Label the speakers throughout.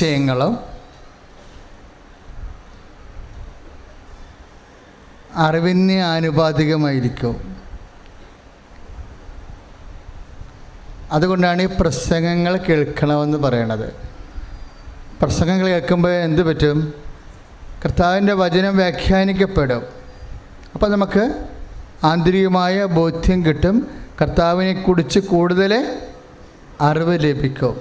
Speaker 1: ആശയങ്ങളും അറിവിന് ആനുപാതികമായിരിക്കും. അതുകൊണ്ടാണ് ഈ പ്രസംഗങ്ങൾ കേൾക്കണമെന്ന് പറയണത്. പ്രസംഗങ്ങൾ കേൾക്കുമ്പോൾ എന്ത് പറ്റും? കർത്താവിൻ്റെ വചനം വ്യാഖ്യാനിക്കപ്പെടും. അപ്പോൾ നമുക്ക് ആന്തരികമായ ബോധ്യം കിട്ടും, കർത്താവിനെക്കുറിച്ച് കൂടുതൽ അറിവ് ലഭിക്കും.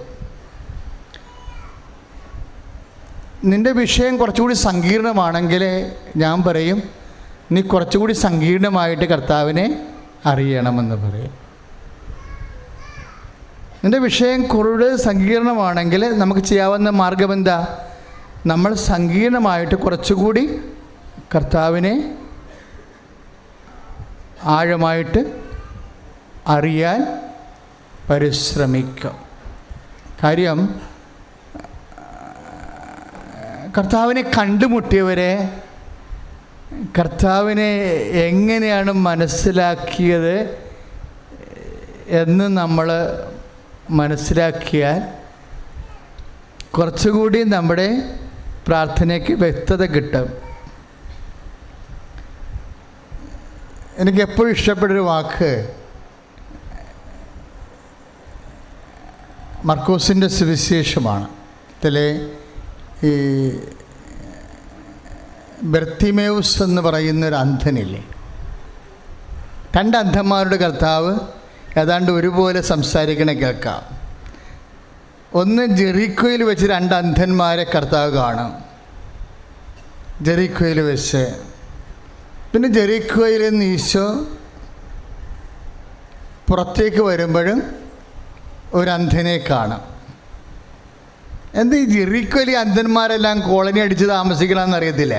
Speaker 1: നിൻ്റെ വിഷയം കുറച്ചുകൂടി സങ്കീർണമാണെങ്കിൽ ഞാൻ പറയും, നീ കുറച്ചുകൂടി സങ്കീർണമായിട്ട് കർത്താവിനെ അറിയണമെന്ന് പറയും. നിൻ്റെ വിഷയം കൂടുതൽ സങ്കീർണമാണെങ്കിൽ നമുക്ക് ചെയ്യാവുന്ന മാർഗം എന്താ? നമ്മൾ സങ്കീർണമായിട്ട് കുറച്ചുകൂടി കർത്താവിനെ ആഴമായിട്ട് അറിയാൻ പരിശ്രമിക്കും. കാര്യം, കർത്താവിനെ കണ്ടുമുട്ടിയവരെ കർത്താവിനെ എങ്ങനെയാണ് മനസ്സിലാക്കിയത് എന്ന് നമ്മൾ മനസ്സിലാക്കിയാൽ കുറച്ചുകൂടി നമ്മുടെ പ്രാർത്ഥനയ്ക്ക് വ്യക്തത കിട്ടും. എനിക്കെപ്പോഴും ഇഷ്ടപ്പെട്ടൊരു വാക്ക് മർക്കോസിൻ്റെ സുവിശേഷമാണ്. ഇതിലെ ഈ ബർത്തിമേവുസ് എന്ന് പറയുന്നൊരു അന്ധനില്ലേ, 2 അന്ധന്മാരുടെ കർത്താവ് ഏതാണ്ട് ഒരുപോലെ സംസാരിക്കണ കേൾക്കാം. ഒന്ന് ജെറിക്കോയിൽ വെച്ച് 2 അന്ധന്മാരെ കർത്താവ് കാണും, ജെറിക്കോയിൽ വെച്ച്. പിന്നെ ജെറിക്കോയിൽ നിന്ന് ഈശോ പുറത്തേക്ക് വരുമ്പോഴും ഒരു അന്ധനെ കാണാം. എന്ത് ഈ ജെറിക്കോയിൽ അന്ധന്മാരെല്ലാം കോളനി അടിച്ച് താമസിക്കണമെന്ന് അറിയത്തില്ല.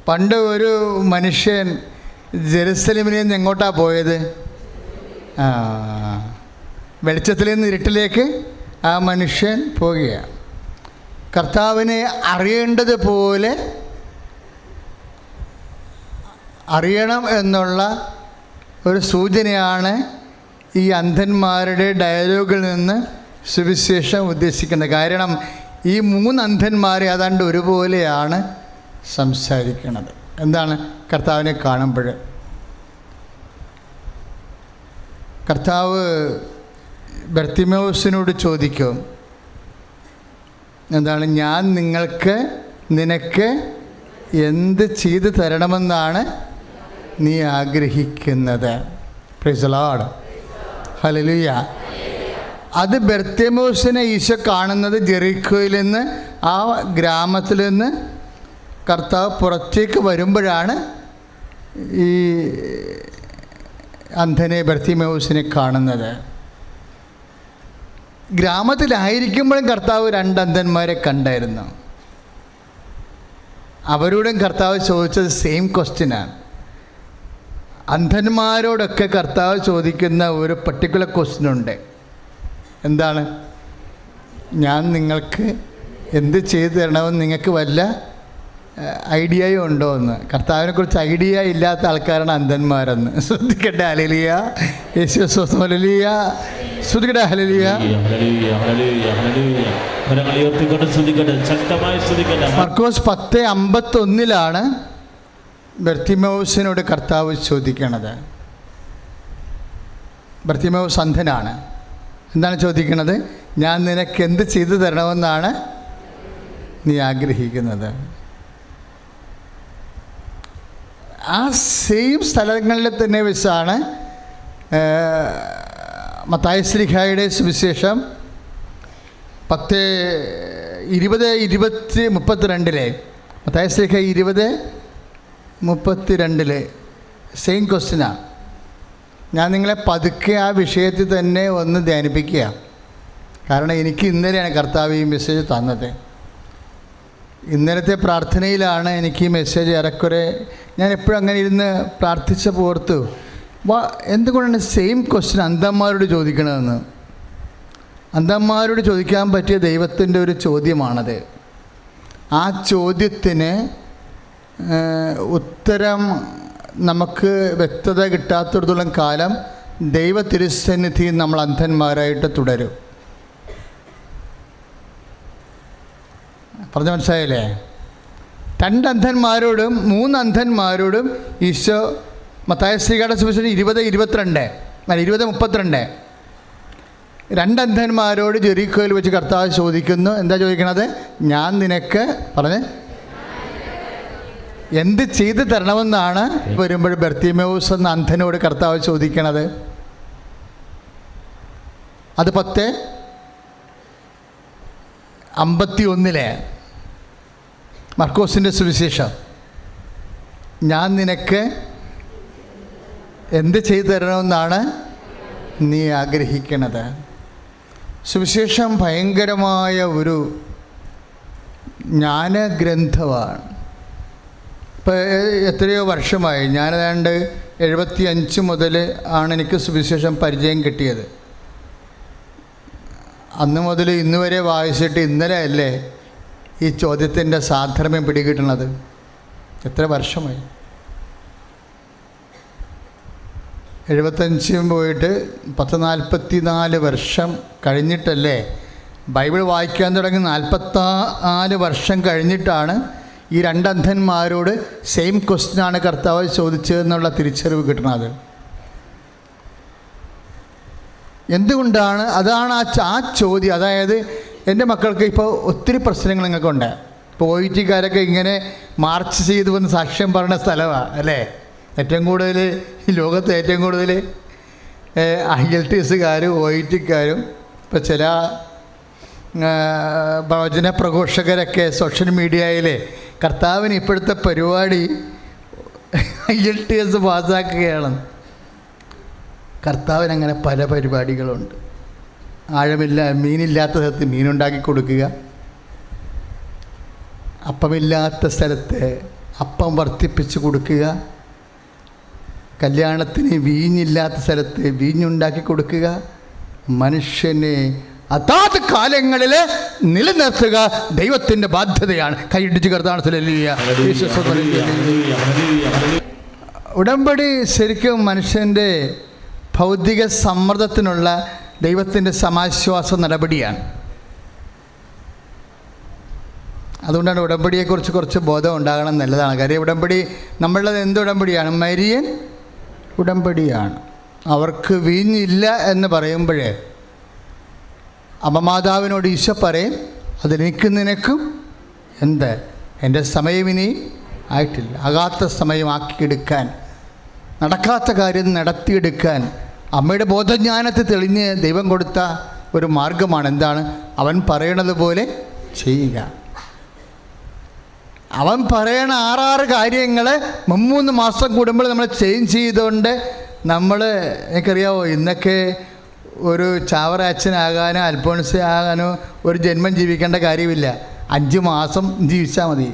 Speaker 1: പണ്ട് ഒരു മനുഷ്യൻ ജെറുസലേമിൽ നിന്ന് എങ്ങോട്ടാണ് പോയത്? വെളിച്ചത്തിൽ നിന്ന് ഇരുട്ടിലേക്ക് ആ മനുഷ്യൻ പോകുകയാണ്. കർത്താവിനെ അറിയേണ്ടതുപോലെ അറിയണം എന്നുള്ള ഒരു സൂചനയാണ് ഈ അന്ധന്മാരുടെ ഡയലോഗിൽ നിന്ന് സുവിശേഷം ഉദ്ദേശിക്കുന്നത്. കാരണം ഈ 3 അന്ധന്മാർ ഏതാണ്ട് ഒരുപോലെയാണ് സംസാരിക്കുന്നത്. എന്താണ്? കർത്താവിനെ കാണുമ്പോൾ കർത്താവ് ബർത്തിമേവുസിനോട് ചോദിക്കും, എന്താണ്? ഞാൻ നിനക്ക് എന്ത് ചെയ്തു തരണമെന്നാണ് നീ ആഗ്രഹിക്കുന്നത്? Price the Lord, hallelujah. അത് ബർത്തിമേവുസിനെ ഈശോ കാണുന്നത് ജെറിക്കോയിൽ നിന്ന്, ആ ഗ്രാമത്തിൽ നിന്ന് കർത്താവ് പുറത്തേക്ക് വരുമ്പോഴാണ് ഈ അന്ധനെ ബർത്തിമേവുസിനെ കാണുന്നത്. ഗ്രാമത്തിലായിരിക്കുമ്പോഴും കർത്താവ് 2 അന്ധന്മാരെ കണ്ടായിരുന്നു. അവരോടും കർത്താവ് ചോദിച്ചത് സെയിം ക്വസ്റ്റ്യനാണ്. അന്ധന്മാരോടൊക്കെ കർത്താവ് ചോദിക്കുന്ന ഒരു പർട്ടിക്കുലർ ക്വസ്റ്റ്യനുണ്ട്. എന്താണ്? ഞാൻ നിങ്ങൾക്ക് എന്ത് ചെയ്തു തരണമെന്ന് നിങ്ങൾക്ക് വല്ല ഐഡിയയും ഉണ്ടോ എന്ന്. കർത്താവിനെക്കുറിച്ച് ഐഡിയ ഇല്ലാത്ത ആൾക്കാരാണ് അന്ധന്മാരെന്ന്. ശ്രദ്ധിക്കട്ടെ. ഹല്ലേലൂയ, യേശുവേ സ്തോത്രം. ഹല്ലേലൂയ, സ്തുതിക്കട്ടെ. ഹല്ലേലൂയ. മർക്കോസ് 10:51 ബർത്തിമേവുസിനോട് കർത്താവ് ചോദിക്കണത്. ബർത്തിമേവുസ് അന്ധനാണ്. എന്താണ് ചോദിക്കണത്? ഞാൻ നിനക്ക് എന്ത് ചെയ്തു തരണമെന്നാണ് നീ ആഗ്രഹിക്കുന്നത്? ആ സെയിം സ്ഥലങ്ങളിൽ തന്നെ വെച്ചാണ് മത്തായി ശ്ലീഹായുടെ സുവിശേഷം 10:20-32 മത്തായി ശ്ലീഹ 20:32 സെയിം ക്വസ്റ്റ്യനാണ്. ഞാൻ നിങ്ങളെ പതുക്കെ ആ വിഷയത്തിൽ തന്നെ ഒന്ന് ധ്യാനിപ്പിക്കുക. കാരണം എനിക്ക് ഇന്നലെയാണ് കർത്താവ് ഈ മെസ്സേജ് തന്നത്. ഇന്നലത്തെ പ്രാർത്ഥനയിലാണ് എനിക്ക് ഈ മെസ്സേജ് ഏറെക്കുറെ ഞാൻ എപ്പോഴും അങ്ങനെ ഇരുന്ന് പ്രാർത്ഥിച്ച പോർത്തു. എന്തുകൊണ്ടാണ് സെയിം ക്വസ്റ്റ്യൻ അന്ധന്മാരോട് ചോദിക്കണമെന്ന്? അന്ധന്മാരോട് ചോദിക്കാൻ പറ്റിയ ദൈവത്തിൻ്റെ ഒരു ചോദ്യമാണത്. ആ ചോദ്യത്തിന് ഉത്തരം നമുക്ക് വ്യക്തത കിട്ടാത്തിടത്തോളം കാലം ദൈവ തിരുസന്നിധിയിൽ നമ്മൾ അന്ധന്മാരായിട്ട് തുടരും. പറഞ്ഞ മനസ്സിലായില്ലേ? 2 അന്ധന്മാരോടും 3 അന്ധന്മാരോടും ഈശോ മത്തായി ശ്രീകാരുടെ സുവിശേഷം 20:22 20:32 2 അന്ധന്മാരോട് ജെറിക്കോയിൽ വെച്ച് കർത്താവ് ചോദിക്കുന്നു. എന്താ ചോദിക്കണത്? ഞാൻ നിനക്ക് പറഞ്ഞ് എന്ത് ചെയ്ത് തരണമെന്നാണ് വരുമ്പോൾ ബർത്തിമേവൂസ് എന്ന അന്ധനോട് കർത്താവ് ചോദിക്കണത്. അത് 10:51 മർക്കോസിൻ്റെ സുവിശേഷം. ഞാൻ നിനക്ക് എന്ത് ചെയ്തു തരണമെന്നാണ് നീ ആഗ്രഹിക്കണത്. സുവിശേഷം ഭയങ്കരമായ ഒരു ജ്ഞാനഗ്രന്ഥമാണ്. ഇപ്പോൾ എത്രയോ വർഷമായി, ഞാനേതാണ്ട് 75 മുതൽ ആണ് എനിക്ക് സുവിശേഷം പരിചയം കിട്ടിയത്. അന്ന് മുതൽ ഇന്ന് വരെ വായിച്ചിട്ട് ഇന്നലെ അല്ലേ ഈ ചോദ്യത്തിൻ്റെ സാധർമ്മ്യം പിടികിട്ടണത്. എത്ര വർഷമായി? 75 പോയിട്ട് 44 വർഷം കഴിഞ്ഞിട്ടല്ലേ ബൈബിൾ വായിക്കാൻ തുടങ്ങി. 44 വർഷം കഴിഞ്ഞിട്ടാണ് ഈ 2 അന്ധന്മാരോട് സെയിം ക്വസ്റ്റ്യനാണ് കർത്താവ് ചോദിച്ചതെന്നുള്ള തിരിച്ചറിവ് കിട്ടുന്നത്. എന്തുകൊണ്ടാണ്? അതാണ് ആ ചോദ്യം. അതായത് എൻ്റെ മക്കൾക്ക് ഇപ്പോൾ ഒത്തിരി പ്രശ്നങ്ങൾ നിങ്ങൾക്കുണ്ട്. ഇപ്പോൾ OIT-കാരൊക്കെ ഇങ്ങനെ മാർച്ച് ചെയ്തു വന്ന് സാക്ഷ്യം പറഞ്ഞ സ്ഥലമാണ് അല്ലേ? ഏറ്റവും കൂടുതൽ ഈ ലോകത്ത് ഏറ്റവും കൂടുതൽ IELTS-കാരും OIT-കാരും ഇപ്പോൾ ചില പ്രവചന പ്രഘോഷകരൊക്കെ സോഷ്യൽ മീഡിയയിൽ കർത്താവിന് ഇപ്പോഴത്തെ പരിപാടി IELTS പാസ്സാക്കുകയാണ്. കർത്താവിനങ്ങനെ പല പരിപാടികളുണ്ട്. മീനില്ലാത്ത സ്ഥലത്ത് മീനുണ്ടാക്കി കൊടുക്കുക, അപ്പമില്ലാത്ത സ്ഥലത്ത് അപ്പം വർദ്ധിപ്പിച്ച് കൊടുക്കുക, കല്യാണത്തിന് വീഞ്ഞില്ലാത്ത സ്ഥലത്ത് വീഞ്ഞുണ്ടാക്കി കൊടുക്കുക, മനുഷ്യനെ അതാത് കാലങ്ങളിൽ നിലനിർത്തുക ദൈവത്തിൻ്റെ ബാധ്യതയാണ്. കൈയിടിച്ച് കർത്താവ്. ഉടമ്പടി ശരിക്കും മനുഷ്യൻ്റെ ഭൗതിക സമ്മർദ്ദത്തിനുള്ള ദൈവത്തിൻ്റെ സമാശ്വാസ നടപടിയാണ്. അതുകൊണ്ടാണ് ഉടമ്പടിയെക്കുറിച്ച് കുറച്ച് ബോധം ഉണ്ടാകണം നല്ലതാണ്. കാര്യം ഉടമ്പടി നമ്മളുടെ എന്ത് ഉടമ്പടിയാണ്? മരിയൻ ഉടമ്പടിയാണ്. അവർക്ക് വീഞ്ഞില്ല എന്ന് പറയുമ്പോഴേ അമ്മമാതാവിനോട് ഈശോ പറയും, അതെനിക്ക് നിനക്കും എന്ത്, എൻ്റെ സമയം ഇനി ആയിട്ടില്ല. ആകാത്ത സമയമാക്കിയെടുക്കാൻ, നടക്കാത്ത കാര്യം നടത്തിയെടുക്കാൻ അമ്മയുടെ ബോധജ്ഞാനത്തെ തെളിഞ്ഞ് ദൈവം കൊടുത്ത ഒരു മാർഗമാണ്. എന്താണ്? അവൻ പറയണത് പോലെ ചെയ്യുക. അവൻ പറയണ 6 കാര്യങ്ങൾ 3 മാസം കൂടുമ്പോൾ നമ്മൾ ചേഞ്ച് ചെയ്തുകൊണ്ട് നമ്മൾ, എനിക്കറിയാമോ, ഇന്നൊക്കെ ഒരു ചാവറ അച്ഛനാകാനോ അൽഫോൻസ ആകാനോ ഒരു ജന്മം ജീവിക്കേണ്ട കാര്യമില്ല. 5 മാസം ജീവിച്ചാൽ മതി.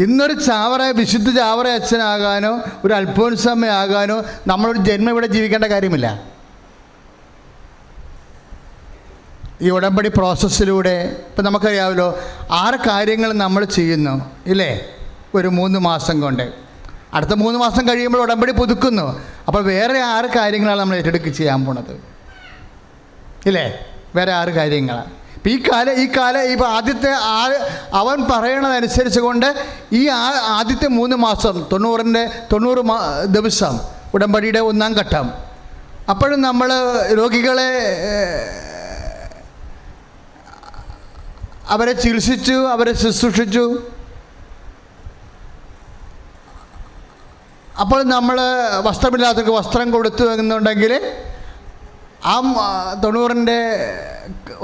Speaker 1: ഇന്നൊരു വിശുദ്ധ ചാവറ അച്ഛനാകാനോ ഒരു അൽഫോൻസമ്മ ആകാനോ നമ്മളൊരു ജന്മം ഇവിടെ ജീവിക്കേണ്ട കാര്യമില്ല. ഈ ഉടമ്പടി പ്രോസസ്സിലൂടെ ഇപ്പം നമുക്കറിയാമല്ലോ 6 കാര്യങ്ങൾ നമ്മൾ ചെയ്യുന്നു ഇല്ലേ, ഒരു 3 മാസം കൊണ്ട്. അടുത്ത 3 മാസം കഴിയുമ്പോൾ ഉടമ്പടി പുതുക്കുന്നു. അപ്പോൾ വേറെ 6 കാര്യങ്ങളാണ് നമ്മൾ ഏറ്റെടുക്കുക ചെയ്യാൻ പോണത് ഇല്ലേ? വേറെ 6 കാര്യങ്ങളാണ്. ഇപ്പം ഈ ആദ്യത്തെ അവൻ പറയണതനുസരിച്ച് കൊണ്ട് ഈ ആദ്യത്തെ 3 മാസം 90 ദിവസം ഉടമ്പടിയുടെ 1-ാം ഘട്ടം. അപ്പോഴും നമ്മൾ രോഗികളെ അവരെ ചികിത്സിച്ചു, അവരെ ശുശ്രൂഷിച്ചു. അപ്പോൾ നമ്മൾ വസ്ത്രമില്ലാത്തവർക്ക് വസ്ത്രം കൊടുത്തു എന്നുണ്ടെങ്കിൽ ആ 90-ന്റെ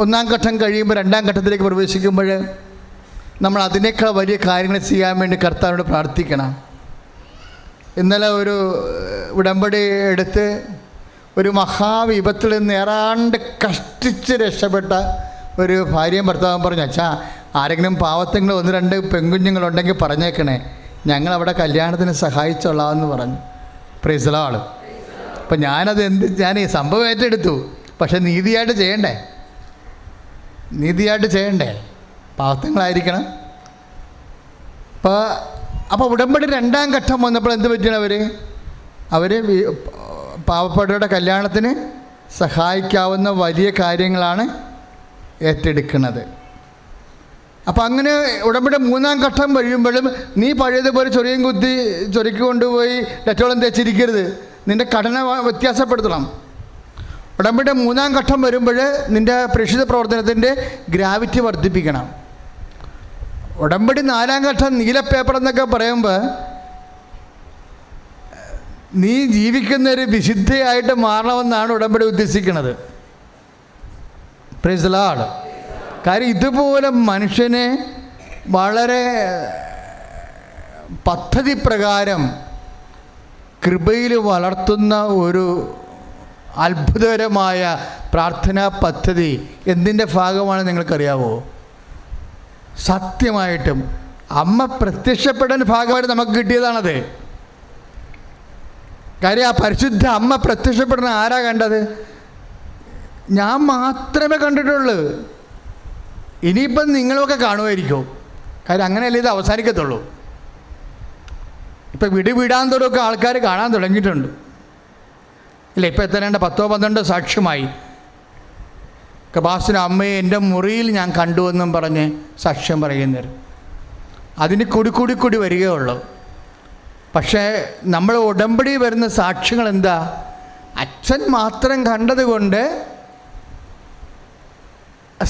Speaker 1: 1-ാം ഘട്ടം കഴിയുമ്പോൾ 2-ാം ഘട്ടത്തിലേക്ക് പ്രവേശിക്കുമ്പോൾ നമ്മൾ അതിനേക്കാൾ വലിയ കാര്യങ്ങൾ ചെയ്യാൻ വേണ്ടി കർത്താവിനോട് പ്രാർത്ഥിക്കണം. ഇന്നലെ ഒരു ഉടമ്പടി എടുത്ത് ഒരു മഹാവിപത്തിൽ നിന്ന് ഏതാണ്ട് കഷ്ടിച്ച് രക്ഷപ്പെട്ട ഒരു ഭാര്യയും ഭർത്താവും പറഞ്ഞു, അച്ഛാ ആരെങ്കിലും പാവത്തെങ്കിലും 1-2 പെൺകുഞ്ഞുങ്ങളുണ്ടെങ്കിൽ പറഞ്ഞേക്കണേ, ഞങ്ങളവിടെ കല്യാണത്തിന് സഹായിച്ചോളാമെന്ന് പറഞ്ഞു. Price the Lord. അപ്പം ഞാൻ ഈ സംഭവം ഏറ്റെടുത്തു. പക്ഷെ നീതിയായിട്ട് ചെയ്യണ്ടേ, പാവത്തങ്ങളായിരിക്കണം. അപ്പോൾ ഉടമ്പടി 2-ാം ഘട്ടം വന്നപ്പോൾ എന്ത് പറ്റണം? അവർ പാവപ്പെട്ടവരുടെ കല്യാണത്തിന് സഹായിക്കാവുന്ന വലിയ കാര്യങ്ങളാണ് ഏറ്റെടുക്കുന്നത്. അപ്പം അങ്ങനെ ഉടമ്പടി 3-ാം ഘട്ടം കഴിയുമ്പോഴും നീ പഴയതുപോലെ ചൊറിയും കുത്തി ചൊരുക്കി കൊണ്ടുപോയി ഡെറ്റോളം തേച്ചിരിക്കരുത്. നിൻ്റെ ഘടന വ്യത്യാസപ്പെടുത്തണം. ഉടമ്പടി 3-ാം ഘട്ടം വരുമ്പോൾ നിൻ്റെ പ്രേക്ഷിത പ്രവർത്തനത്തിൻ്റെ ഗ്രാവിറ്റി വർദ്ധിപ്പിക്കണം. ഉടമ്പടി 4-ാം ഘട്ടം നീല പേപ്പർ എന്നൊക്കെ പറയുമ്പോൾ നീ ജീവിക്കുന്നൊരു വിശുദ്ധയായിട്ട് മാറണമെന്നാണ് ഉടമ്പടി ഉദ്ദേശിക്കുന്നത്. Price the Lord. കാര്യം ഇതുപോലെ മനുഷ്യനെ വളരെ പദ്ധതി പ്രകാരം കൃപയിൽ വളർത്തുന്ന ഒരു അത്ഭുതകരമായ പ്രാർത്ഥനാ പദ്ധതി എന്തിൻ്റെ ഭാഗമാണ് നിങ്ങൾക്കറിയാവോ? സത്യമായിട്ടും അമ്മ പ്രത്യക്ഷപ്പെടാൻ ഭാഗമായിട്ട് നമുക്ക് കിട്ടിയതാണത്. കാര്യം ആ പരിശുദ്ധ അമ്മ പ്രത്യക്ഷപ്പെടുന്ന ആരാ കണ്ടത്? ഞാൻ മാത്രമേ കണ്ടിട്ടുള്ളൂ. ഇനിയിപ്പം നിങ്ങളൊക്കെ കാണുമായിരിക്കും. കാര്യം അങ്ങനെയല്ലേ ഇത് അവസാനിക്കത്തുള്ളൂ. ഇപ്പം വിടാന്തോടൊക്കെ ആൾക്കാർ കാണാൻ തുടങ്ങിയിട്ടുണ്ട്. ഇല്ല, ഇപ്പം എത്രേണ്ട 10-12 സാക്ഷ്യമായി. കൃപാസന അമ്മയെ എൻ്റെ മുറിയിൽ ഞാൻ കണ്ടുവെന്നും പറഞ്ഞ് സാക്ഷ്യം പറയുന്നവർ. അതിന് കൂടി വരികയുള്ളൂ. പക്ഷേ നമ്മൾ ഉടമ്പടി വരുന്ന സാക്ഷ്യങ്ങൾ എന്താ? അച്ഛൻ മാത്രം കണ്ടതുകൊണ്ട്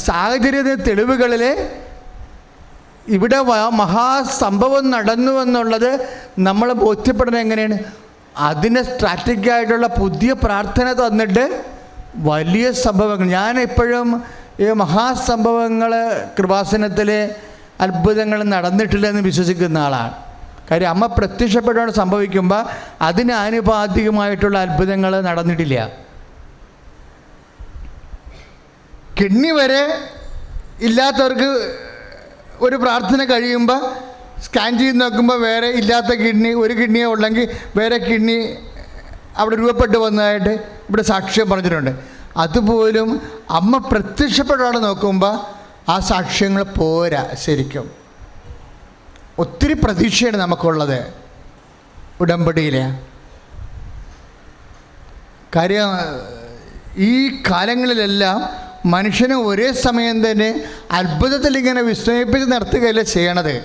Speaker 1: സാഹചര്യ തെളിവുകളിൽ ഇവിടെ മഹാസംഭവം നടന്നു എന്നുള്ളത് നമ്മൾ ബോധ്യപ്പെടുന്നത് എങ്ങനെയാണ്? അതിന് സ്ട്രാറ്റജിക്കായിട്ടുള്ള പുതിയ പ്രാർത്ഥന തന്നിട്ട് വലിയ സംഭവങ്ങൾ. ഞാൻ എപ്പോഴും ഈ മഹാസംഭവങ്ങൾ കൃപാസനത്തിൽ അത്ഭുതങ്ങൾ നടന്നിട്ടില്ലെന്ന് വിശ്വസിക്കുന്ന ആളാണ്. കാര്യം അമ്മ പ്രത്യക്ഷപ്പെട്ടാണ് സംഭവിക്കുമ്പോൾ അതിന് ആനുപാതികമായിട്ടുള്ള അത്ഭുതങ്ങൾ നടന്നിട്ടില്ല. കിഡ്നി വരെ ഇല്ലാത്തവർക്ക് ഒരു പ്രാർത്ഥന കഴിയുമ്പോൾ സ്കാൻ ചെയ്ത് നോക്കുമ്പോൾ വേറെ ഇല്ലാത്ത കിഡ്നി, ഒരു കിഡ്നിയെ ഉള്ളെങ്കിൽ വേറെ കിഡ്നി അവിടെ രൂപപ്പെട്ട് വന്നതായിട്ട് ഇവിടെ സാക്ഷ്യം പറഞ്ഞിട്ടുണ്ട്. അതുപോലും അമ്മ പ്രത്യക്ഷപ്പെട്ടാണ് നോക്കുമ്പോൾ ആ സാക്ഷ്യങ്ങൾ പോരാ. ശരിക്കും ഒത്തിരി പ്രതീക്ഷയാണ് നമുക്കുള്ളത് ഉടമ്പടിയിൽ. കാര്യം ഈ കാലങ്ങളിലെല്ലാം മനുഷ്യനെ ഒരേ സമയം തന്നെ അത്ഭുതത്തിൽ ഇങ്ങനെ വിസ്മയിപ്പിച്ച് നിർത്തുകയല്ല ചെയ്യണത്.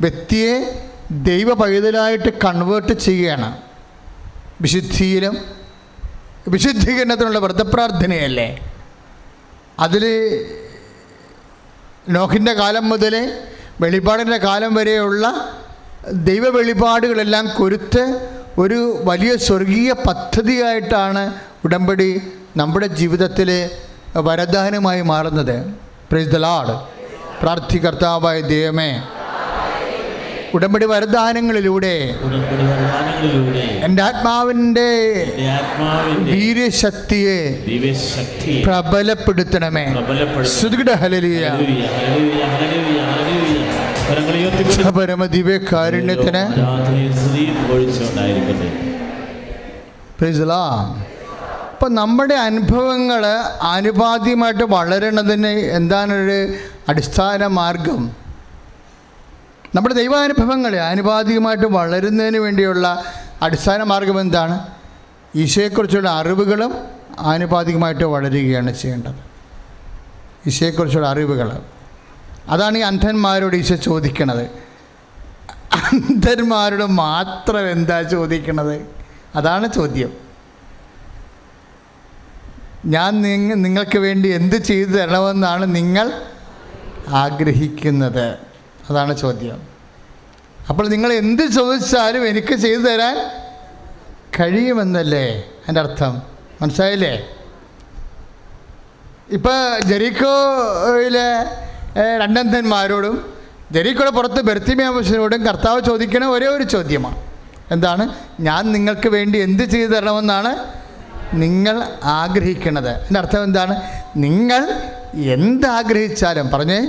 Speaker 1: വ്യക്തിയെ ദൈവ പൈതലായിട്ട് കൺവേർട്ട് ചെയ്യുകയാണ്. വിശുദ്ധീകരണത്തിനുള്ള വ്രതപ്രാർത്ഥനയല്ലേ. അതിൽ നോഹിൻ്റെ കാലം മുതൽ വെളിപാടിൻ്റെ കാലം വരെയുള്ള ദൈവ വെളിപാടുകളെല്ലാം കൊരുത്ത് ഒരു വലിയ സ്വർഗീയ പദ്ധതിയായിട്ടാണ് ഉടമ്പടി നമ്മുടെ ജീവിതത്തിൽ വരദാനമായി മാറുന്നത്. Price the Lord. പ്രാർത്ഥികർത്താവായ ദൈവമേ, ഉടമ്പടി വരദാനങ്ങളിലൂടെ എൻ്റെ ആത്മാവിൻ്റെ വീര്യശക്തിയെ പ്രബലപ്പെടുത്തണമേ. പരമദിവ്യകാരുണ്യത്തിന് അപ്പം നമ്മുടെ അനുഭവങ്ങൾ ആനുപാതികമായിട്ട് വളരണതിന് എന്താണൊരു അടിസ്ഥാന മാർഗം? നമ്മുടെ ദൈവാനുഭവങ്ങൾ ആനുപാതികമായിട്ട് വളരുന്നതിന് വേണ്ടിയുള്ള അടിസ്ഥാന മാർഗം എന്താണ്? ഈശോയെക്കുറിച്ചുള്ള അറിവുകളും ആനുപാതികമായിട്ട് വളരുകയാണ് ചെയ്യേണ്ടത്. ഈശോയെക്കുറിച്ചുള്ള അറിവുകൾ. അതാണ് ഈ അന്ധന്മാരോട് ഈശോ ചോദിക്കണത്. അന്ധന്മാരോട് മാത്രം എന്താ ചോദിക്കണത്? അതാണ് ചോദ്യം. ഞാൻ നിങ്ങൾക്ക് വേണ്ടി എന്ത് ചെയ്തു തരണമെന്നാണ് നിങ്ങൾ ആഗ്രഹിക്കുന്നത്? അതാണ് ചോദ്യം. അപ്പോൾ നിങ്ങൾ എന്ത് ചോദിച്ചാലും എനിക്ക് ചെയ്തു തരാൻ കഴിയുമെന്നല്ലേ എൻ്റെ അർത്ഥം? മനസ്സിലായില്ലേ? ഇപ്പോൾ ജെറിക്കോയിലെ രണ്ടന്ധന്മാരോടും ജെറിക്കോയുടെ പുറത്ത് ബർത്തിമേയോസിനോടും കർത്താവ് ചോദിക്കുന്ന ഒരേ ഒരു ചോദ്യമാണ്. എന്താണ്? ഞാൻ നിങ്ങൾക്ക് വേണ്ടി എന്ത് ചെയ്തു തരണമെന്നാണ് നിങ്ങൾ ആഗ്രഹിക്കുന്നത്? എൻ്റെ അർത്ഥം എന്താണ്? നിങ്ങൾ എന്താഗ്രഹിച്ചാലും പറഞ്ഞേ.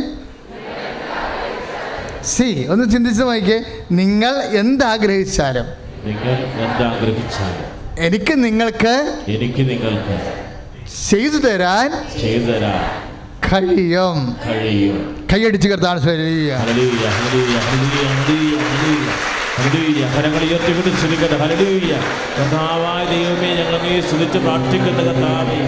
Speaker 1: ഒന്ന് ചിന്തിച്ച് നോക്കിയേ. നിങ്ങൾ എന്താഗ്രഹിച്ചാലും എനിക്ക് നിങ്ങൾക്ക് ചെയ്തു തരാൻ കഴിയും. കൈയടിച്ച് കർത്താവ്
Speaker 2: ഹല്ലേലൂയ. കരങ്ങൾ ഉയർത്തിക്കൊണ്ട് സ്തുതിക്കട്ടെ. ഹല്ലേലൂയ. കർത്താവായ ദൈവമേ, ഞങ്ങൾ അങ്ങയെ സ്തുതിച്ച് പ്രാർത്ഥിക്കുന്ന കർത്താവേ,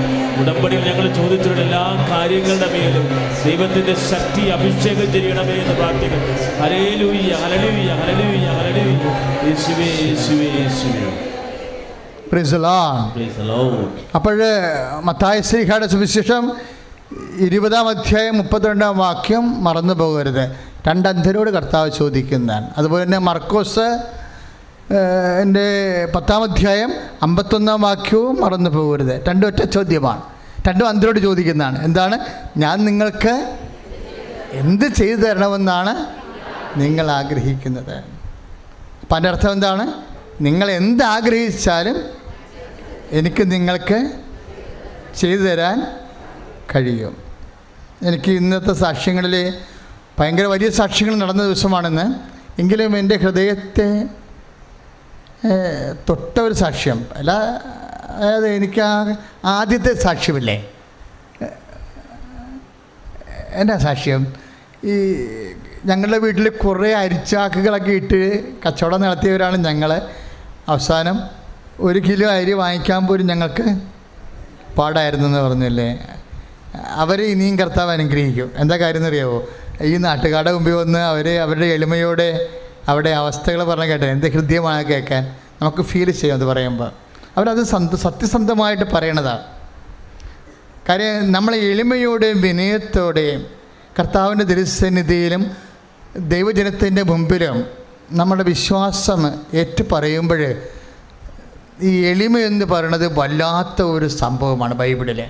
Speaker 2: ഉടമ്പടിയിൽ ഞങ്ങൾ ചോദിച്ചിട്ടുള്ള എല്ലാ കാര്യങ്ങളുടെ മേലും ദൈവത്തിൻ്റെ ശക്തി അഭിഷേകം ചെയ്യണമേ എന്ന് പ്രാർത്ഥിക്കുന്നു. Hallelujah, hallelujah, hallelujah, hallelujah. യേശുവേ, യേശുവേ, യേശുവേ.
Speaker 1: Price the Lord. അപ്പോൾ മത്തായി ശ്ലീഹായുടെ സുവിശേഷം 20-ാം അധ്യായം 32-ാം വാക്യം മറന്നു പോകരുത്. രണ്ടന്ധരോട് കർത്താവ് ചോദിക്കുന്നതാണ്. അതുപോലെ തന്നെ മർക്കോസ് എൻ്റെ 10-ാം അധ്യായം 51-ാം വാക്യവും മറന്നു പോകരുത്. രണ്ടും ഒറ്റ ചോദ്യമാണ്. രണ്ടും അന്ധരോട് ചോദിക്കുന്നതാണ്. എന്താണ്? ഞാൻ നിങ്ങൾക്ക് എന്ത് ചെയ്തു തരണമെന്നാണ് നിങ്ങൾ ആഗ്രഹിക്കുന്നത്? അപ്പം അതിൻ്റെ അർത്ഥം എന്താണ്? നിങ്ങൾ എന്താഗ്രഹിച്ചാലും എനിക്ക് നിങ്ങൾക്ക് ചെയ്തു തരാൻ കഴിയും. എനിക്ക് ഇന്നത്തെ സാക്ഷ്യങ്ങളിൽ ഭയങ്കര വലിയ സാക്ഷ്യങ്ങൾ നടന്ന ദിവസമാണെന്ന്, എങ്കിലും എൻ്റെ ഹൃദയത്തെ തൊട്ട ഒരു സാക്ഷ്യം അല്ല. അതായത് എനിക്ക് ആദ്യത്തെ സാക്ഷ്യമില്ലേ, എന്നാ സാക്ഷ്യം? ഈ ഞങ്ങളുടെ വീട്ടിൽ കുറേ അരിച്ചാക്കുകളൊക്കെ ഇട്ട് കച്ചവടം നടത്തിയവരാണ് ഞങ്ങൾ. അവസാനം 1 കിലോ അരി വാങ്ങിക്കാൻ പോലും ഞങ്ങൾക്ക് പാടായിരുന്നു എന്ന് പറഞ്ഞില്ലേ. അവർ ഇനിയും കർത്താവ് അനുഗ്രഹിക്കും. എന്താ കാര്യം എന്നറിയാമോ? ഈ നാട്ടുകാരുടെ മുമ്പിൽ വന്ന് അവരുടെ എളിമയോടെ അവിടെ അവസ്ഥകൾ പറഞ്ഞ് കേട്ടെ, എന്ത് ഹൃദ്യമാണ് കേൾക്കാൻ. നമുക്ക് ഫീൽ ചെയ്യും അത് പറയുമ്പോൾ. അവരത് സത്യസന്ധമായിട്ട് പറയണതാണ്. കാര്യം നമ്മൾ എളിമയോടെയും വിനയത്തോടെയും കർത്താവിൻ്റെ തിരുസന്നിധിയിലും ദൈവജനത്തിൻ്റെ മുമ്പിലും നമ്മുടെ വിശ്വാസം ഏറ്റു പറയുമ്പോൾ ഈ എളിമ എന്ന് പറയുന്നത് വല്ലാത്ത ഒരു സംഭവമാണ് ബൈബിളിൽ.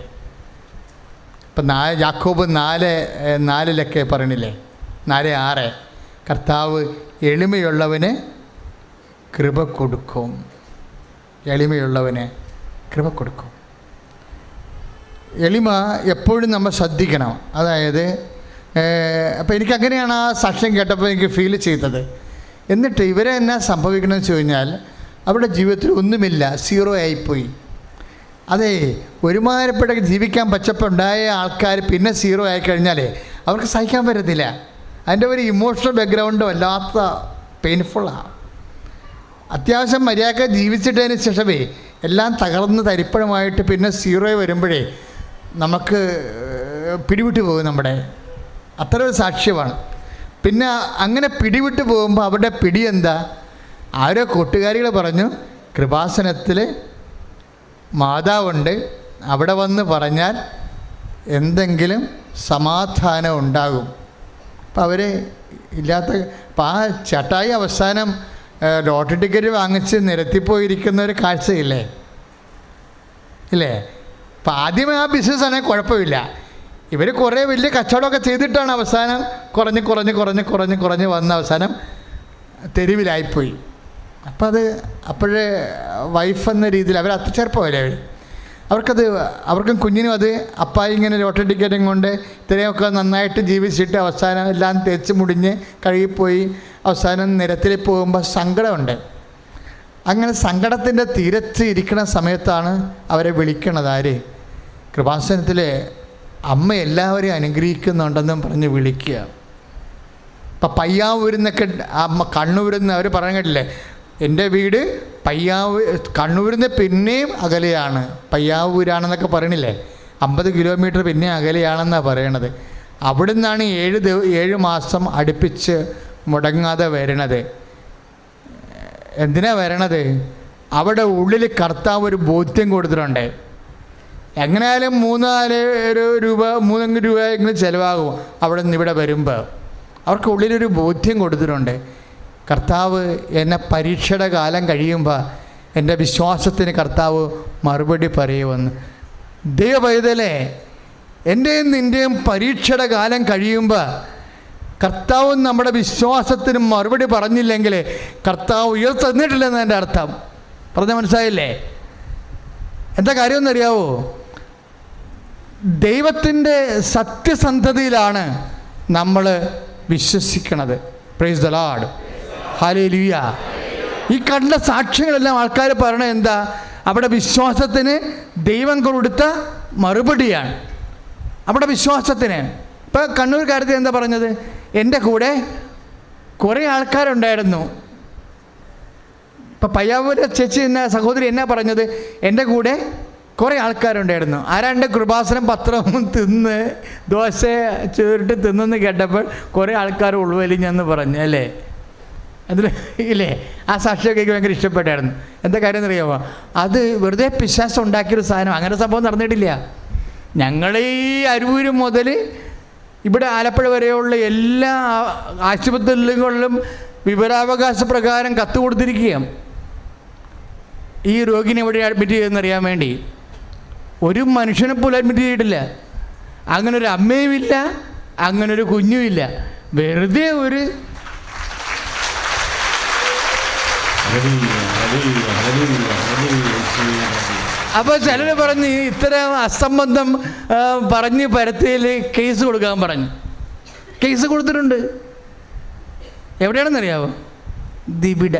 Speaker 1: ഇപ്പം യാക്കോബ് 4:4 പറയണില്ലേ, 4:6 കർത്താവ് എളിമയുള്ളവന് കൃപ കൊടുക്കും. എളിമയുള്ളവന് കൃപ കൊടുക്കും. എളിമ എപ്പോഴും നമ്മൾ ശ്രദ്ധിക്കണം. അതായത് അപ്പോൾ എനിക്കങ്ങനെയാണ് ആ സാക്ഷ്യം കേട്ടപ്പോൾ എനിക്ക് ഫീൽ ചെയ്തത്. എന്നിട്ട് ഇവരെ എന്നാ സംഭവിക്കണമെന്ന് വെച്ച് കഴിഞ്ഞാൽ അവരുടെ ജീവിതത്തിൽ ഒന്നുമില്ല, 0 ആയിപ്പോയി. അതെ, ഒരുമാതിരിപ്പെട്ട ജീവിക്കാൻ പച്ചപ്പുണ്ടായ ആൾക്കാർ പിന്നെ 0 ആയിക്കഴിഞ്ഞാൽ അവർക്ക് സഹിക്കാൻ പറ്റത്തില്ല. അതിൻ്റെ ഒരു ഇമോഷണൽ ബാക്ക്ഗ്രൗണ്ട് വല്ലാത്ത പെയിൻഫുള്ളാണ്. അത്യാവശ്യം മര്യാദ ജീവിച്ചിട്ടതിന് ശേഷമേ എല്ലാം തകർന്ന് തരിപ്പണമായിട്ട് പിന്നെ 0 വരുമ്പോഴേ നമുക്ക് പിടിവിട്ട് പോകും. നമ്മുടെ അത്ര ഒരു സാക്ഷ്യമാണ്. പിന്നെ അങ്ങനെ പിടിവിട്ട് പോകുമ്പോൾ അവരുടെ പിടി എന്താ? ആരോ കൂട്ടുകാരികൾ പറഞ്ഞു, കൃപാസനത്തിൽ മാതാവുണ്ട്, അവിടെ വന്ന് പറഞ്ഞാൽ എന്തെങ്കിലും സമാധാനം ഉണ്ടാകും. അപ്പം അവർ ഇല്ലാത്ത അപ്പം ആ ചട്ടായി അവസാനം ലോട്ടറി ടിക്കറ്റ് വാങ്ങിച്ച് നിരത്തിപ്പോയിരിക്കുന്ന ഒരു കാഴ്ചയില്ലേ ഇല്ലേ? അപ്പം ആദ്യമേ ആ ബിസിനസ്സാണെങ്കിൽ കുഴപ്പമില്ല. ഇവർ കുറേ വലിയ കച്ചവടമൊക്കെ ചെയ്തിട്ടാണ് അവസാനം കുറഞ്ഞ് വന്ന അവസാനം തെരുവിലായിപ്പോയി. അപ്പം അത് അപ്പോഴേ വൈഫ് എന്ന രീതിയിൽ അവർ അത്ര ചെറുപ്പമല്ലേ അവർക്കും കുഞ്ഞിനും അത് അപ്പായി ഇങ്ങനെ ലോട്ടറി ടിക്കറ്റും കൊണ്ട് ഇത്രയൊക്കെ നന്നായിട്ട് ജീവിച്ചിട്ട് അവസാനം എല്ലാം തേച്ച് മുടിഞ്ഞ് കഴുകിപ്പോയി അവസാനം നിരത്തിൽ പോകുമ്പോൾ സങ്കടമുണ്ട്. അങ്ങനെ സങ്കടത്തിൻ്റെ തീരത്ത് ഇരിക്കുന്ന സമയത്താണ് അവരെ വിളിക്കണത്. ആര്? കൃപാസനത്തിലെ അമ്മ എല്ലാവരെയും അനുഗ്രഹിക്കുന്നുണ്ടെന്നും പറഞ്ഞ് വിളിക്കുക. ഇപ്പം പയ്യാവൂരിന്നൊക്കെ അമ്മ കണ്ണൂരിന്ന് അവർ പറഞ്ഞിട്ടില്ലേ, എൻ്റെ വീട് കണ്ണൂരിന്ന് പിന്നെയും അകലെയാണ്, പയ്യാവൂരാണെന്നൊക്കെ പറയണില്ലേ, 50 കിലോമീറ്റർ പിന്നെ അകലെയാണെന്നാണ് പറയണത്. അവിടെ നിന്നാണ് 7 മാസം അടുപ്പിച്ച് മുടങ്ങാതെ വരണത്. എന്തിനാ വരണത്? അവിടെ ഉള്ളിൽ കർത്താവ് ഒരു ബോധ്യം കൊടുത്തിട്ടുണ്ട്. എങ്ങനെയായാലും 3-4 രൂപയെങ്കിലും ചിലവാകും അവിടെ നിന്ന് ഇവിടെ വരുമ്പോൾ. അവർക്ക് ഉള്ളിലൊരു ബോധ്യം കൊടുത്തിട്ടുണ്ട്, കർത്താവ് എന്നെ പരീക്ഷയുടെ കാലം കഴിയുമ്പോൾ എൻ്റെ വിശ്വാസത്തിന് കർത്താവ് മറുപടി പറയുമെന്ന്. ദൈവപൈതലേ, എൻ്റെയും നിൻ്റെയും പരീക്ഷയുടെ കാലം കഴിയുമ്പോൾ കർത്താവ് നമ്മുടെ വിശ്വാസത്തിന് മറുപടി പറഞ്ഞില്ലെങ്കിൽ കർത്താവ് ഉയർത്തന്നിട്ടില്ലെന്ന് എൻ്റെ അർത്ഥം. പറഞ്ഞാൽ മനസ്സിലായില്ലേ? എന്താ കാര്യമെന്നറിയാവോ? ദൈവത്തിൻ്റെ സത്യസന്ധതയിലാണ് നമ്മൾ വിശ്വസിക്കണത്. Praise the Lord, hallelujah. ഈ കണ്ട സാക്ഷ്യങ്ങളെല്ലാം ആൾക്കാർ പറയണത് എന്താ? അവിടെ വിശ്വാസത്തിന് ദൈവം കൊടുത്ത മറുപടിയാണ്. അവിടെ വിശ്വാസത്തിന് ഇപ്പോൾ കണ്ണൂർ കാര്യത്തിൽ എന്താ പറഞ്ഞത്? എൻ്റെ കൂടെ കുറേ ആൾക്കാരുണ്ടായിരുന്നു, ഇപ്പം പയ്യാവൂരെ ചേച്ചി സഹോദരി എന്നാ പറഞ്ഞത്, എൻ്റെ കൂടെ കുറേ ആൾക്കാരുണ്ടായിരുന്നു. ആരാണ്ട് കൃപാസനം പത്രവും തിന്ന് ദോശ ചുരുട്ട് തിന്നെന്ന് കേട്ടപ്പോൾ കുറേ ആൾക്കാർ ഉൾവലിഞ്ഞെന്ന് പറഞ്ഞു അല്ലേ? അതിൽ ഇല്ലേ ആ സാക്ഷിയൊക്കെ എനിക്ക് ഭയങ്കര ഇഷ്ടപ്പെട്ടായിരുന്നു. എന്താ കാര്യം എന്നറിയാമോ? അത് വെറുതെ പിശാച് ഉണ്ടാക്കിയൊരു സാധനം. അങ്ങനെ സംഭവം നടന്നിട്ടില്ല. ഞങ്ങൾ ഈ അരൂര് മുതൽ ഇവിടെ ആലപ്പുഴ വരെയുള്ള എല്ലാ ആശുപത്രികളിലും വിവരാവകാശ പ്രകാരം കത്ത് കൊടുത്തിരിക്കുകയാണ് ഈ രോഗിനെ എവിടെ അഡ്മിറ്റ് ചെയ്തെന്നറിയാൻ വേണ്ടി. ഒരു മനുഷ്യനെ പോലും അഡ്മിറ്റ് ചെയ്തിട്ടില്ല. അങ്ങനൊരു അമ്മയുമില്ല, അങ്ങനൊരു കുഞ്ഞുമില്ല. വെറുതെ ഒരു അപ്പോൾ ചിലർ പറഞ്ഞ് ഇത്തരം അസംബന്ധം പറഞ്ഞ് പരത്തിയിൽ കേസ് കൊടുക്കാൻ പറഞ്ഞു. കേസ് കൊടുത്തിട്ടുണ്ട്. എവിടെയാണെന്നറിയാവോ? ദിബിഡ.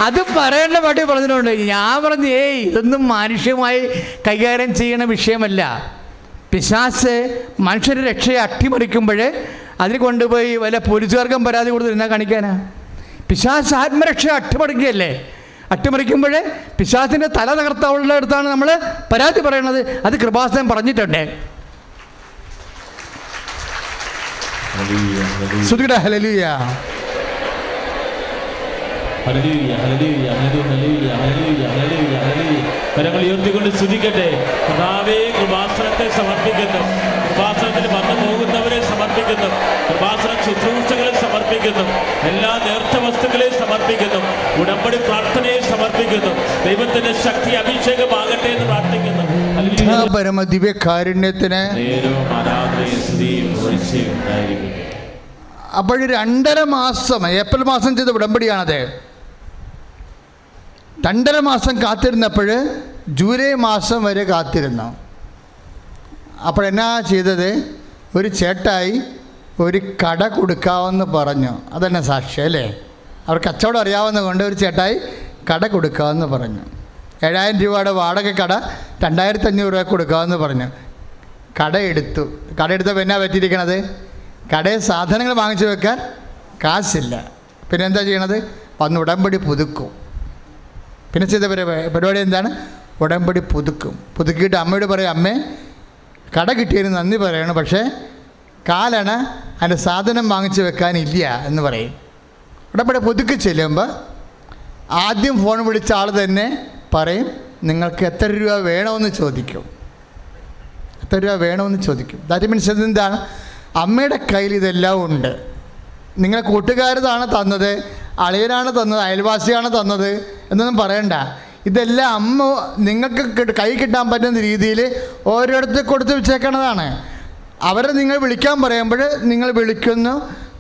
Speaker 1: അത് പറയേണ്ട പാട്ടി പറഞ്ഞിട്ടുണ്ട്. ഞാൻ പറഞ്ഞു ഇതൊന്നും മാനുഷ്യമായി കൈകാര്യം ചെയ്യണ വിഷയമല്ല. പിശാച് മനുഷ്യരുടെ രക്ഷയെ അട്ടിമറിക്കുമ്പോൾ അതിന് കൊണ്ടുപോയി വല്ല പോലീസുകാർക്കും പരാതി കൊടുത്ത് എന്നാ കാണിക്കാനാ? പിശാച് ആത്മരക്ഷയെ അട്ടിമറിക്കുകയല്ലേ. അട്ടിമറിക്കുമ്പോൾ പിശാചിൻ്റെ തല തകർത്താവുള്ള അടുത്താണ് നമ്മൾ പരാതി പറയണത്. അത് കൃപാസനം പറഞ്ഞിട്ടുണ്ട്. ശ്രുതികട ഹല്ലേലൂയ.
Speaker 2: കരങ്ങൾ ഉയർത്തിക്കൊണ്ട് സ്തുതിക്കട്ടെ. കർത്താവേ, കൃപാസനത്തെ സമർപ്പിക്കുന്നു, കൃപാസനത്തിൽ വന്നു പോകുന്നവരെ സമർപ്പിക്കുന്നു, കൃപാസന ശുശ്രൂഷകളെ സമർപ്പിക്കുന്നു, എല്ലാ നേർച്ച വസ്തുക്കളെ സമർപ്പിക്കുന്നു, ഉടമ്പടി പ്രാർത്ഥനയെ സമർപ്പിക്കുന്നു. ദൈവത്തിന്റെ ശക്തി അഭിഷേകമാകട്ടെ എന്ന് പ്രാർത്ഥിക്കുന്നു.
Speaker 1: പരമ ദിവ്യകാരുണ്യത്തിന് അപ്പോൾ 2.5 മാസം ഏപ്രിൽ മാസം ചെയ്ത ഉടമ്പടിയാണത്. 2.5 മാസം കാത്തിരുന്നപ്പോൾ ജൂലൈ മാസം വരെ കാത്തിരുന്നു. അപ്പോഴെന്നാ ചെയ്തത്? ഒരു ചേട്ടായി ഒരു കട കൊടുക്കാമെന്ന് പറഞ്ഞു. അതന്നെ സാക്ഷ്യം അല്ലേ? അവർ കച്ചവടം അറിയാവുന്ന കൊണ്ട് ഒരു ചേട്ടായി കട കൊടുക്കാമെന്ന് പറഞ്ഞു. 7,000 രൂപയുടെ വാടക കട 2,500 രൂപ കൊടുക്കാമെന്ന് പറഞ്ഞു. കട എടുത്തപ്പോൾ എന്നാ പറ്റിയിരിക്കണത്? കടയിൽ സാധനങ്ങൾ വാങ്ങിച്ചു വെക്കാൻ കാശില്ല. പിന്നെ എന്താ ചെയ്യണത്? വന്ന് ഉടമ്പടി പുതുക്കും. പിന്നെ ചെയ്ത പരിപാടി എന്താണ്? ഉടമ്പടി പുതുക്കിയിട്ട് അമ്മയോട് പറയും, അമ്മേ കട കിട്ടിയതിന് നന്ദി പറയണം, പക്ഷേ കാലണ അതിൻ്റെ സാധനം വാങ്ങിച്ചു വെക്കാനില്ല എന്ന് പറയും. ഉടമ്പടി പുതുക്കി ചെല്ലുമ്പോൾ ആദ്യം ഫോൺ വിളിച്ച ആൾ തന്നെ പറയും, നിങ്ങൾക്ക് എത്ര രൂപ വേണമെന്ന് ചോദിക്കും. എത്ര രൂപ വേണമെന്ന് ചോദിക്കും. ദാറ്റ് മീൻസ് എന്താണ്? അമ്മയുടെ കയ്യിൽ ഇതെല്ലാം ഉണ്ട്. നിങ്ങളെ കൂട്ടുകാരതാണ് തന്നത്, അളിയനാണ് തന്നത്, അയൽവാസിയാണ് തന്നത് എന്നൊന്നും പറയണ്ട. ഇതെല്ലാം അമ്മ നിങ്ങൾക്ക് കൈ കിട്ടാൻ പറ്റുന്ന രീതിയിൽ ഓരോരുത്തർ കൊടുത്ത് വെച്ചേക്കണതാണ്. അവരെ നിങ്ങൾ വിളിക്കാൻ പറയുമ്പോൾ നിങ്ങൾ വിളിക്കുന്നു.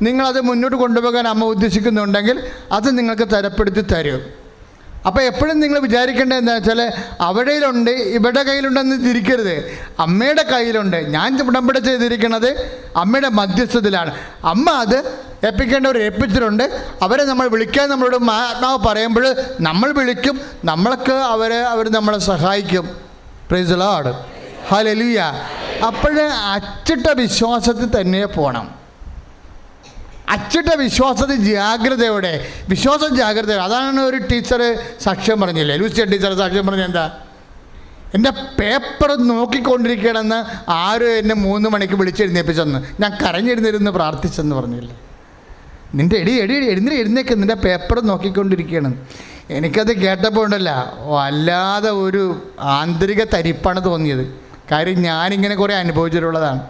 Speaker 1: നിങ്ങളത് മുന്നോട്ട് കൊണ്ടുപോകാൻ അമ്മ ഉദ്ദേശിക്കുന്നുണ്ടെങ്കിൽ അത് നിങ്ങൾക്ക് തരപ്പെടുത്തി തരും. അപ്പോൾ എപ്പോഴും നിങ്ങൾ വിചാരിക്കേണ്ടത് എന്താണെന്ന് വെച്ചാൽ അവിടെയിലുണ്ട് ഇവിടെ കയ്യിലുണ്ടെന്ന് തിരിക്കരുത്. അമ്മയുടെ കയ്യിലുണ്ട്. ഞാൻ ഉടമ്പടി ചെയ്തിരിക്കുന്നത് അമ്മയുടെ മധ്യസ്ഥത്തിലാണ്. അമ്മ അത് ഏൽപ്പിക്കേണ്ടവർ ഏൽപ്പിച്ചിട്ടുണ്ട്. അവരെ നമ്മൾ വിളിക്കാൻ നമ്മളോട് ആത്മാവ് പറയുമ്പോൾ നമ്മൾ വിളിക്കും. നമ്മൾക്ക് അവർ നമ്മളെ സഹായിക്കും. Price the Lord. ഹല്ലേലൂയ. അപ്പോൾ അച്ചിട്ട വിശ്വാസത്തിൽ തന്നെ പോകണം. അച്ചിട്ട വിശ്വാസത്തിൽ ജാഗ്രതയോടെ, വിശ്വാസം ജാഗ്രതയോടെ. അതാണ് ഒരു ടീച്ചർ സാക്ഷ്യം പറഞ്ഞില്ലേ, ലൂസിയ ടീച്ചർ സാക്ഷ്യം പറഞ്ഞ എന്താ? എൻ്റെ പേപ്പർ നോക്കിക്കൊണ്ടിരിക്കണമെന്ന് ആരും എന്നെ 3 മണിക്ക് വിളിച്ചെഴുന്നേപ്പിച്ചെന്ന്. ഞാൻ കരഞ്ഞെഴുന്നിരുന്ന് പ്രാർത്ഥിച്ചെന്ന് പറഞ്ഞില്ലേ. നിൻ്റെ എഴുന്നേക്ക്, നിൻ്റെ പേപ്പർ നോക്കിക്കൊണ്ടിരിക്കുകയാണ്. എനിക്കത് കേട്ടപ്പോൾ ഉണ്ടല്ല വല്ലാതെ ഒരു ആന്തരിക തരിപ്പാണ് തോന്നിയത്. കാര്യം ഞാനിങ്ങനെ കുറേ അനുഭവിച്ചിട്ടുള്ളതാണ്.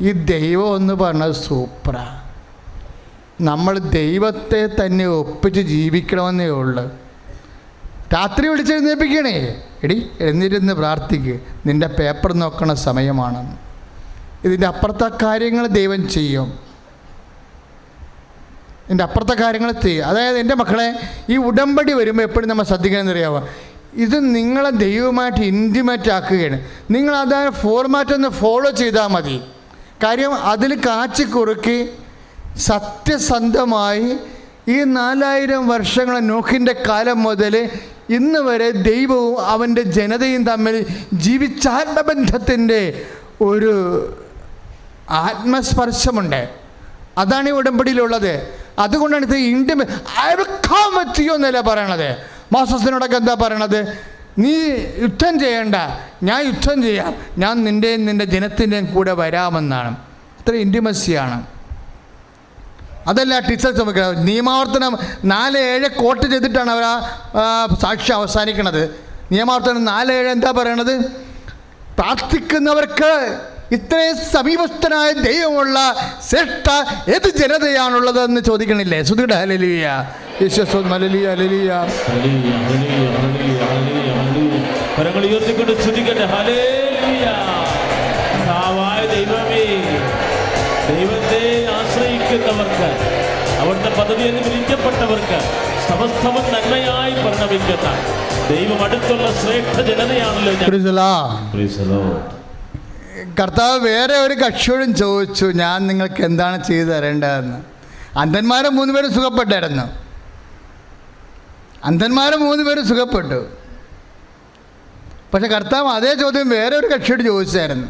Speaker 1: ഈ ദൈവം എന്ന് പറഞ്ഞത് സൂപ്പറാണ്. നമ്മൾ ദൈവത്തെ തന്നെ ഒപ്പിച്ച് ജീവിക്കണമെന്നേ ഉള്ളൂ. രാത്രി വിളിച്ചെഴുന്നേൽപ്പിക്കണേ, എടി എഴുന്നിരുന്ന് പ്രാർത്ഥിക്കുക, നിൻ്റെ പേപ്പർ നോക്കണ സമയമാണെന്ന്. ഇതിൻ്റെ അപ്പുറത്തെ കാര്യങ്ങൾ ദൈവം ചെയ്യും. ഇതിൻ്റെ അപ്പുറത്തെ കാര്യങ്ങൾ ചെയ്യും. അതായത് എൻ്റെ മക്കളെ, ഈ ഉടമ്പടി വരുമ്പോൾ എപ്പോഴും നമ്മൾ ശ്രദ്ധിക്കണമെന്നറിയാമോ? ഇത് നിങ്ങളെ ദൈവമായിട്ട് ഇൻറ്റിമേറ്റ് ആക്കുകയാണ്. നിങ്ങൾ അതായത് ഫോർമാറ്റ് ഒന്ന് ഫോളോ ചെയ്താൽ മതി. കാര്യം അതിൽ കാച്ചിക്കുറുക്കി സത്യസന്ധമായി ഈ 4000 വർഷങ്ങൾ നോഹിൻ്റെ കാലം മുതൽ ഇന്ന് വരെ ദൈവവും അവൻ്റെ ജനതയും തമ്മിൽ ജീവിച്ച ആത്മബന്ധത്തിൻ്റെ ഒരു ആത്മസ്പർശമുണ്ട്. അതാണ് ഈ ഉടമ്പടിയിലുള്ളത്. അതുകൊണ്ടാണ് ഇത് I will come with you എന്നല്ല പറയണത്. മോസസിനോടൊക്കെ എന്താ പറയണത്? നീ യുദ്ധം ചെയ്യണ്ട, ഞാൻ യുദ്ധം ചെയ്യാം, ഞാൻ നിൻ്റെയും നിൻ്റെ ജനത്തിൻ്റെയും കൂടെ വരാമെന്നാണ്. അത്ര ഇൻറ്റിമസിയാണ്. അതല്ല ടീച്ചേഴ്സ് നോക്കുന്നത്. നിയമാവർത്തനം 4:7 കോട്ട് ചെയ്തിട്ടാണ് അവർ ആ സാക്ഷ്യം അവസാനിക്കുന്നത്. നിയമാവർത്തനം 4:7 എന്താ പറയണത്? പ്രാർത്ഥിക്കുന്നവർക്ക് ഇത്രയും സമീപസ്ഥനായ ദൈവമുള്ള ശ്രേഷ്ഠ ഏത് ജനതയാണുള്ളതെന്ന് ചോദിക്കണില്ലേ? ശ്രുതിയുടെ ഹല്ലേലൂയ, യേശുവേ ഹല്ലേലൂയ, ഹല്ലേലൂയ.
Speaker 2: കരങ്ങൾ ഉയർത്തിക്കൊണ്ട് സ്തുതിക്കട്ടെ. ഹല്ലേലൂയ. കർത്താവായ ദൈവമേ, ദൈവത്തെ ആശ്രയിക്കുന്നവർക്ക്, അവിടുത്തെ പദവി എന്ന് വിളിക്കപ്പെട്ടവർക്ക് സമസ്തവും നന്മയായി പരിണമിക്കുന്ന ദൈവം അടുത്തുള്ള ശ്രേഷ്ഠ ജനതയാണല്ലോ.
Speaker 1: കർത്താവ് വേറെ ഒരു കക്ഷിയോടും ചോദിച്ചു, ഞാൻ നിങ്ങൾക്ക് എന്താണ് ചെയ്തു തരേണ്ടതെന്ന്. അന്ധന്മാരെ 3 പേരും സുഖപ്പെട്ടായിരുന്നു. അന്ധന്മാരെ 3 പേരും സുഖപ്പെട്ടു. പക്ഷെ കർത്താവ് അതേ ചോദ്യം വേറെ ഒരു കക്ഷിയോട് ചോദിച്ചായിരുന്നു,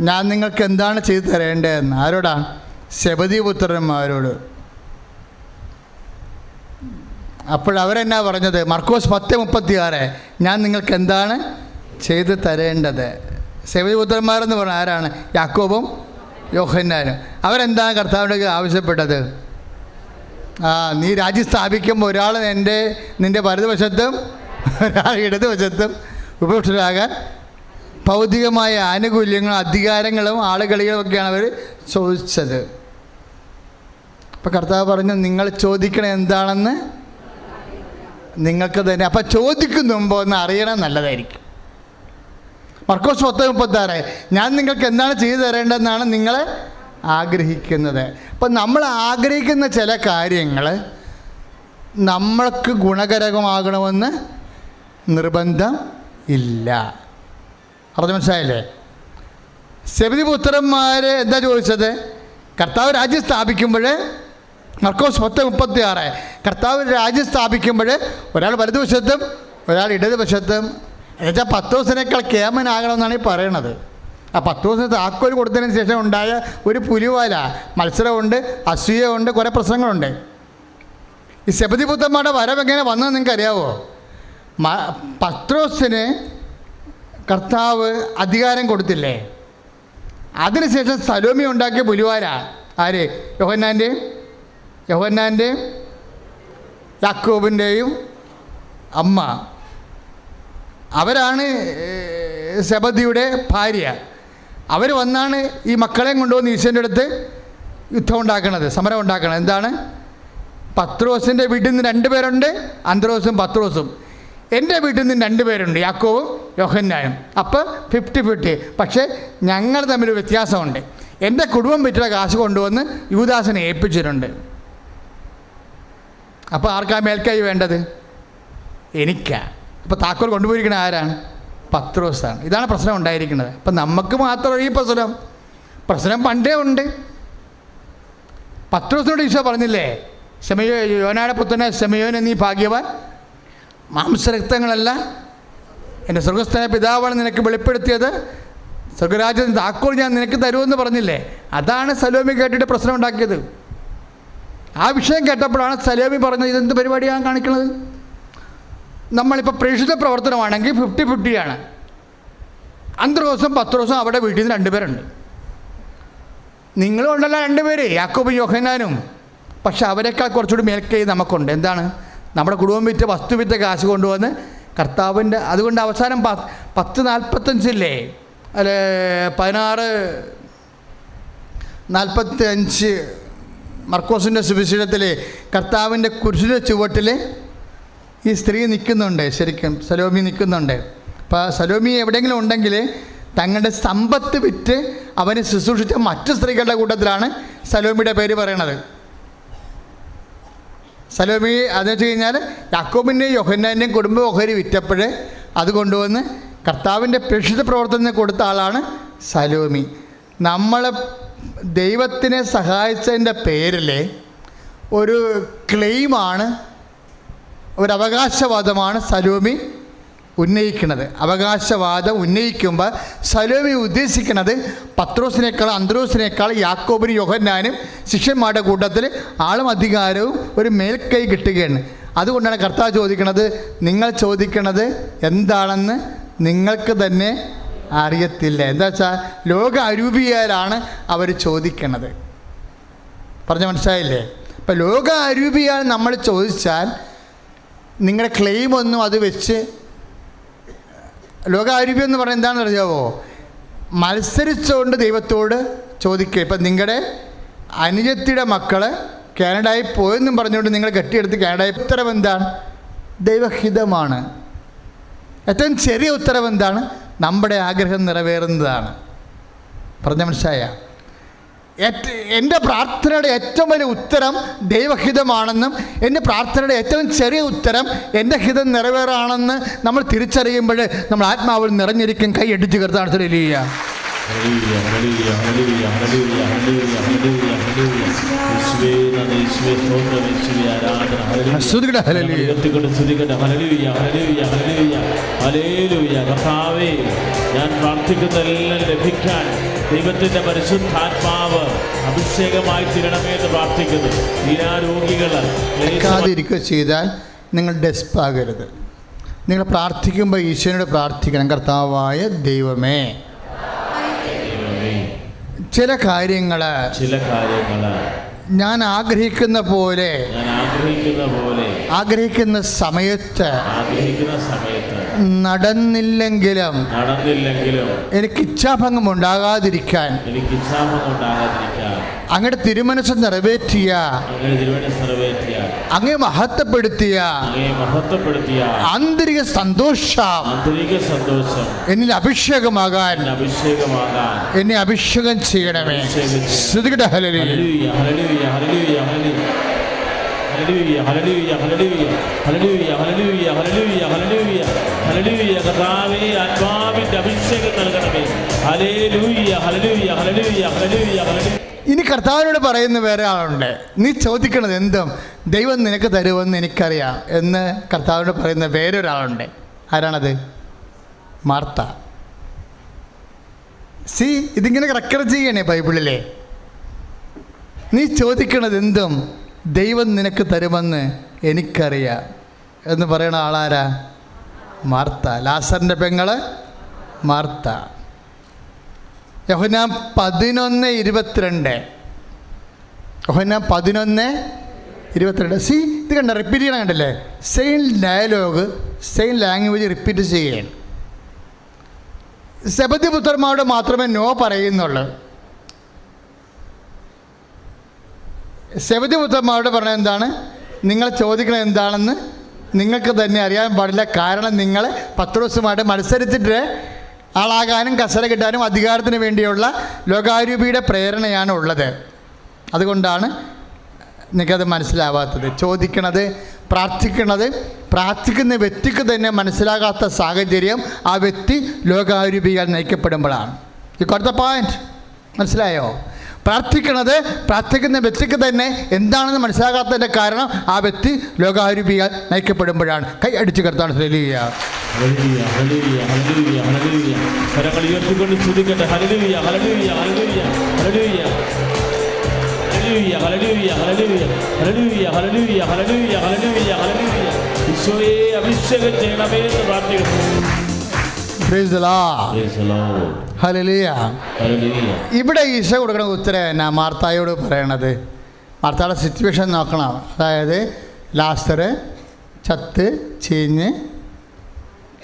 Speaker 1: ഞാൻ നിങ്ങൾക്ക് എന്താണ് ചെയ്തു തരേണ്ടതെന്ന്. ആരോടാ? സെബദി പുത്രന്മാരോട്. അപ്പോഴവരെന്നാ പറഞ്ഞത്? മർക്കോസ് 10:36, ഞാൻ നിങ്ങൾക്ക് എന്താണ് ചെയ്തു തരേണ്ടത്. സെബദി പുത്രന്മാരെന്ന് പറഞ്ഞാൽ ആരാണ്? യാക്കോബും യോഹന്നാനും. അവരെന്താണ് കർത്താവിനോട് ആവശ്യപ്പെട്ടത്? നീ രാജ്യം സ്ഥാപിക്കുമ്പോൾ ഒരാൾ നിൻ്റെ വലതുവശത്തും ഒരാൾ ഇടതുവശത്തും ഉപവിഷ്ടരാകാൻ ഭൗതികമായ ആനുകൂല്യങ്ങളും അധികാരങ്ങളും ആളുകളികളും ഒക്കെയാണ് അവർ ചോദിച്ചത്. അപ്പോൾ കർത്താവ് പറഞ്ഞു, നിങ്ങൾ ചോദിക്കണത് എന്താണെന്ന് നിങ്ങൾക്ക് തന്നെ. അപ്പം ചോദിക്കുന്ന മുമ്പ് ഒന്ന് അറിയണം, നല്ലതായിരിക്കും. മർക്കോസ് 10:36, ഞാൻ നിങ്ങൾക്ക് എന്താണ് ചെയ്തു തരേണ്ടതെന്നാണ് നിങ്ങൾ ആഗ്രഹിക്കുന്നത്. അപ്പം നമ്മൾ ആഗ്രഹിക്കുന്ന ചില കാര്യങ്ങൾ നമ്മൾക്ക് ഗുണകരമാകണമെന്ന് നിർബന്ധം ഇല്ല. അറിഞ്ഞ മനസ്സിലായില്ലേ? സെബദി പുത്രന്മാർ എന്താ ചോദിച്ചത്? കർത്താവ് രാജ്യം സ്ഥാപിക്കുമ്പോൾ, മർക്കോസ് 10:36, കർത്താവ് രാജ്യം സ്ഥാപിക്കുമ്പോൾ ഒരാൾ വലതുവശത്തും ഒരാൾ ഇടതുവശത്തും, എന്നുവെച്ചാൽ പത്രോസിനേക്കാൾ കേമനാകണമെന്നാണ് ഈ പറയണത്. ആ പത്രോസിന് താക്കോൽ കൊടുത്തതിന് ശേഷം ഉണ്ടായ ഒരു പുലിവാല മത്സരമുണ്ട്, അസൂയുണ്ട്, കുറേ പ്രശ്നങ്ങളുണ്ട്. ഈ സെബദി പുത്രന്മാരുടെ വരവ് എങ്ങനെ വന്നതെന്ന് നിങ്ങൾക്ക് അറിയാവോ? പത്രോസിന് കർത്താവ് അധികാരം കൊടുത്തില്ലേ? അതിനുശേഷം സലോമി ഉണ്ടാക്കിയ പുലിവാല ആര്? യോഹന്നാൻ്റെയും യാക്കോബിൻ്റെയും അമ്മ. അവരാണ് സെബദിയുടെ ഭാര്യ. അവർ വന്നാണ് ഈ മക്കളെയും കൊണ്ടുവന്ന് ഈശോൻ്റെ അടുത്ത് യുദ്ധം ഉണ്ടാക്കണത്, സമരം ഉണ്ടാക്കണത്. എന്താണ്? പത്രോസിൻ്റെ വീട്ടിൽ നിന്ന് 2 പേരുണ്ട്, അന്ത്രോസും പത്രോസും. എൻ്റെ വീട്ടിൽ നിന്ന് 2 പേരുണ്ട്, യാക്കോബും യോഹന്നാനും. അപ്പോൾ 50-50. പക്ഷേ ഞങ്ങൾ തമ്മിൽ വ്യത്യാസമുണ്ട്. എൻ്റെ കുടുംബം വിറ്റുള്ള കാശ് കൊണ്ടുവന്ന് യൂദാസിനെ ഏൽപ്പിച്ചിട്ടുണ്ട്. അപ്പോൾ ആർക്കാ മേൽക്കൈ വേണ്ടത്? എനിക്കാ. അപ്പോൾ താക്കോൽ കൊണ്ടുപോയിരിക്കണത് ആരാണ്? പത്രോസാണ്. ഇതാണ് പ്രശ്നം ഉണ്ടായിരിക്കുന്നത്. അപ്പം നമുക്ക് മാത്രം ഈ പ്രശ്നം പണ്ടേ ഉണ്ട്. പത്രോസിനോട് ഈശോ പറഞ്ഞില്ലേ, യോനായുടെ പുത്രനെ ശമയോനെ നീ ഭാഗ്യവാൻ, മാംസരക്തങ്ങളല്ല എൻ്റെ സ്വർഗസ്ഥനായ പിതാവാണ് നിനക്ക് വെളിപ്പെടുത്തിയത്, സ്വർഗരാജ്യത്തിൻ്റെ താക്കോൽ ഞാൻ നിനക്ക് തരുമെന്ന് പറഞ്ഞില്ലേ? അതാണ് സലോമി കേട്ടിട്ട് പ്രശ്നം ഉണ്ടാക്കിയത്. ആ വിഷയം കേട്ടപ്പോഴാണ് സലോമി പറഞ്ഞത്, ഇതെന്ത് പരിപാടിയാണ് കാണിക്കുന്നത്? നമ്മളിപ്പോൾ പ്രേക്ഷിത പ്രവർത്തനമാണെങ്കിൽ 50-50ആണ്. അന്ത്രോസും പത്രോസും അവിടെ വീട്ടിൽ നിന്ന് 2 പേരുണ്ട്. നിങ്ങളും ഉണ്ടല്ലോ 2 പേര്, യാക്കോബും യോഹന്നാനും. പക്ഷെ അവരെക്കാൾ കുറച്ചുകൂടി മേൽക്കൈ നമുക്കുണ്ട്. എന്താണ്? നമ്മുടെ കുടുംബം വിറ്റ് വസ്തു വിറ്റ് കാശ് കൊണ്ടുവന്ന് കർത്താവിൻ്റെ. അതുകൊണ്ട് അവസാനം 10:45 അല്ലെ 16:45 മർക്കോസിൻ്റെ സുവിശേഷത്തിൽ കർത്താവിൻ്റെ കുരിശിൻ്റെ ചുവട്ടിൽ ഈ സ്ത്രീ നിൽക്കുന്നുണ്ട്. ശരിക്കും സലോമി നിൽക്കുന്നുണ്ട്. അപ്പോൾ സലോമി എവിടെയെങ്കിലും ഉണ്ടെങ്കിൽ തങ്ങളുടെ സമ്പത്ത് വിറ്റ് അവന് ശുശ്രൂഷിച്ച മറ്റു സ്ത്രീകളുടെ കൂട്ടത്തിലാണ് സലോമിയുടെ പേര് പറയണത്. സലോമി അതെന്ന് വെച്ച് കഴിഞ്ഞാൽ യാക്കോബിൻ്റെയും യോഹന്നാൻ്റെയും കുടുംബ ഓഹരി വിറ്റപ്പോൾ അത് കൊണ്ടുവന്ന് കർത്താവിൻ്റെ പ്രേക്ഷിത പ്രവർത്തനത്തിന് കൊടുത്ത ആളാണ് സലോമി. നമ്മളെ ദൈവത്തിനെ സഹായിച്ചതിൻ്റെ പേരിൽ ഒരു ക്ലെയിമാണ്, ഒരു അവകാശവാദമാണ് സലോമി ഉന്നയിക്കുന്നത്. അവകാശവാദം ഉന്നയിക്കുമ്പോൾ സലോമി ഉദ്ദേശിക്കുന്നത് പത്രോസിനേക്കാൾ, അന്ത്രോസിനേക്കാൾ യാക്കോബിനും യോഹന്നാനും ശിഷ്യന്മാരുടെ കൂട്ടത്തിൽ ആളും അധികാരവും ഒരു മേൽക്കൈ കിട്ടുകയാണ്. അതുകൊണ്ടാണ് കർത്താവ് ചോദിക്കുന്നത്, നിങ്ങൾ ചോദിക്കുന്നത് എന്താണെന്ന് നിങ്ങൾക്ക് തന്നെ അറിയത്തില്ല. എന്താ വെച്ചാൽ ലോക അരൂപിയാലാണ് അവർ ചോദിക്കണത്. പറഞ്ഞ മനസ്സിലായില്ലേ? ഇപ്പം ലോക അരൂപിയാൽ നമ്മൾ ചോദിച്ചാൽ നിങ്ങളുടെ ക്ലെയിമൊന്നും അത് വെച്ച്, ലോക അരൂപി എന്ന് പറഞ്ഞാൽ എന്താണെന്ന് അറിയാമോ? മത്സരിച്ചുകൊണ്ട് ദൈവത്തോട് ചോദിക്കുക. ഇപ്പം നിങ്ങളുടെ അനുജത്തിയുടെ മക്കൾ കാനഡയിൽ പോയെന്നും പറഞ്ഞുകൊണ്ട് നിങ്ങൾ കെട്ടിയെടുത്ത് കാനഡയിൽ, ഉത്തരം എന്താണ്? ദൈവഹിതമാണ്. ഏറ്റവും ചെറിയ ഉത്തരം എന്താണ്? നമ്മുടെ ആഗ്രഹം നിറവേറുന്നതാണ്. പറഞ്ഞ മനസ്സിലായ? എൻ്റെ പ്രാർത്ഥനയുടെ ഏറ്റവും വലിയ ഉത്തരം ദൈവഹിതമാണെന്നും എൻ്റെ പ്രാർത്ഥനയുടെ ഏറ്റവും ചെറിയ ഉത്തരം എൻ്റെ ഹിതം നിറവേറാണെന്ന് നമ്മൾ തിരിച്ചറിയുമ്പോൾ നമ്മൾ ആത്മാവിൽ നിറഞ്ഞിരിക്കും. കൈ അടിച്ച് കർത്താൻ ഹല്ലേലൂയ.
Speaker 2: ഞാൻ പ്രാർത്ഥിക്കുന്നതെല്ലാം ലഭിക്കാൻ ദൈവത്തിൻ്റെ പരിശുദ്ധാത്മാവ് അഭിഷേകമായി തീരണമേ എന്ന് പ്രാർത്ഥിക്കുന്നു. തീരാരോഗികൾ
Speaker 1: ചെയ്താൽ നിങ്ങൾ ഡെസ്പാകരുത്. നിങ്ങൾ പ്രാർത്ഥിക്കുമ്പോൾ ഈശോയോട് പ്രാർത്ഥിക്കണം, കർത്താവായ ദൈവമേ, ചില കാര്യങ്ങൾ ഞാൻ ആഗ്രഹിക്കുന്ന പോലെ ആഗ്രഹിക്കുന്ന സമയത്ത് നടന്നില്ലെങ്കിലും എനിക്ക് ഇച്ഛാഭംഗം ഉണ്ടാകാതിരിക്കാൻ അങ്ങയുടെ തിരുമനസ് നിറവേറ്റിയ, അങ്ങയെ മഹത്വപ്പെടുത്തിയ ആന്തരിക സന്തോഷം എന്നിൽ അഭിഷേകമാകാൻ എന്നെ അഭിഷേകം ചെയ്യണമേ. ശ്രുതികട ഹല്ലേലൂയ. ഇനി കർത്താവിനോട് പറയുന്ന വേറെ ആളുണ്ട്, നീ ചോദിക്കണത് എന്തും ദൈവം നിനക്ക് തരുമെന്ന് എനിക്കറിയാം എന്ന് കർത്താവിനോട് പറയുന്ന വേറൊരാളുണ്ട്. ആരാണത്? മാർത്ത. ഇതിങ്ങനെ റെക്കോർഡ് ചെയ്യണേ ബൈബിളിലെ. നീ ചോദിക്കണത് എന്തും ദൈവം നിനക്ക് തരുമെന്ന് എനിക്കറിയാം എന്ന് പറയണ ആളാരാ? മാർത്ത. ലാസറിൻ്റെ പെങ്ങള് മാർത്ത. യോഹന്നാൻ 11:22. യോഹന്നാൻ 11:22. ഇത് കണ്ട, റിപ്പീറ്റ് ചെയ്യണം, കണ്ടല്ലേ? Same dialogue, same language repeat ചെയ്യണം. സെബദി പുത്രന്മാരോട് മാത്രമേ നോ പറയുന്നുള്ളൂ. സെബദി പുത്രന്മാരോട് പറഞ്ഞത് എന്താണ്? നിങ്ങൾ ചോദിക്കണത് എന്താണെന്ന് നിങ്ങൾക്ക് തന്നെ അറിയാൻ പാടില്ല. കാരണം നിങ്ങൾ പത്രോസുമായിട്ട് മത്സരിച്ചിട്ട് ആളാകാനും കസര കിട്ടാനും അധികാരത്തിന് വേണ്ടിയുള്ള ലോകാരൂപിയുടെ പ്രേരണയാണ് ഉള്ളത്. അതുകൊണ്ടാണ് നിങ്ങൾക്കത് മനസ്സിലാവാത്തത്. ചോദിക്കണത്, പ്രാർത്ഥിക്കുന്ന വ്യക്തിക്ക് തന്നെ മനസ്സിലാകാത്ത സാഹചര്യം ആ വ്യക്തി ലോകാരൂപിയാൽ നയിക്കപ്പെടുമ്പോഴാണ്. ഈ കൊടുത്ത പോയിന്റ് മനസ്സിലായോ? പ്രാർത്ഥിക്കുന്ന വ്യക്തിക്ക് തന്നെ എന്താണെന്ന് മനസ്സിലാകാത്തതിൻ്റെ കാരണം ആ വ്യക്തി ലോകാരൂപിയാൽ നയിക്കപ്പെടുമ്പോഴാണ്. കൈ അടിച്ചു കർത്താൻ ഹല്ലേലൂയ.
Speaker 2: അഭിഷേകം ചെയ്യണമേ എന്ന് പ്രാർത്ഥിക്കുന്നു.
Speaker 1: ഇവിടെ ഈശോ കൊടുക്കുന്ന ഉത്തരം എന്നാ മാർത്തായോട് പറയണത്? മാർത്തായുടെ സിറ്റുവേഷൻ നോക്കണം. അതായത് ലാസർ ചത്ത് ചീഞ്ഞ്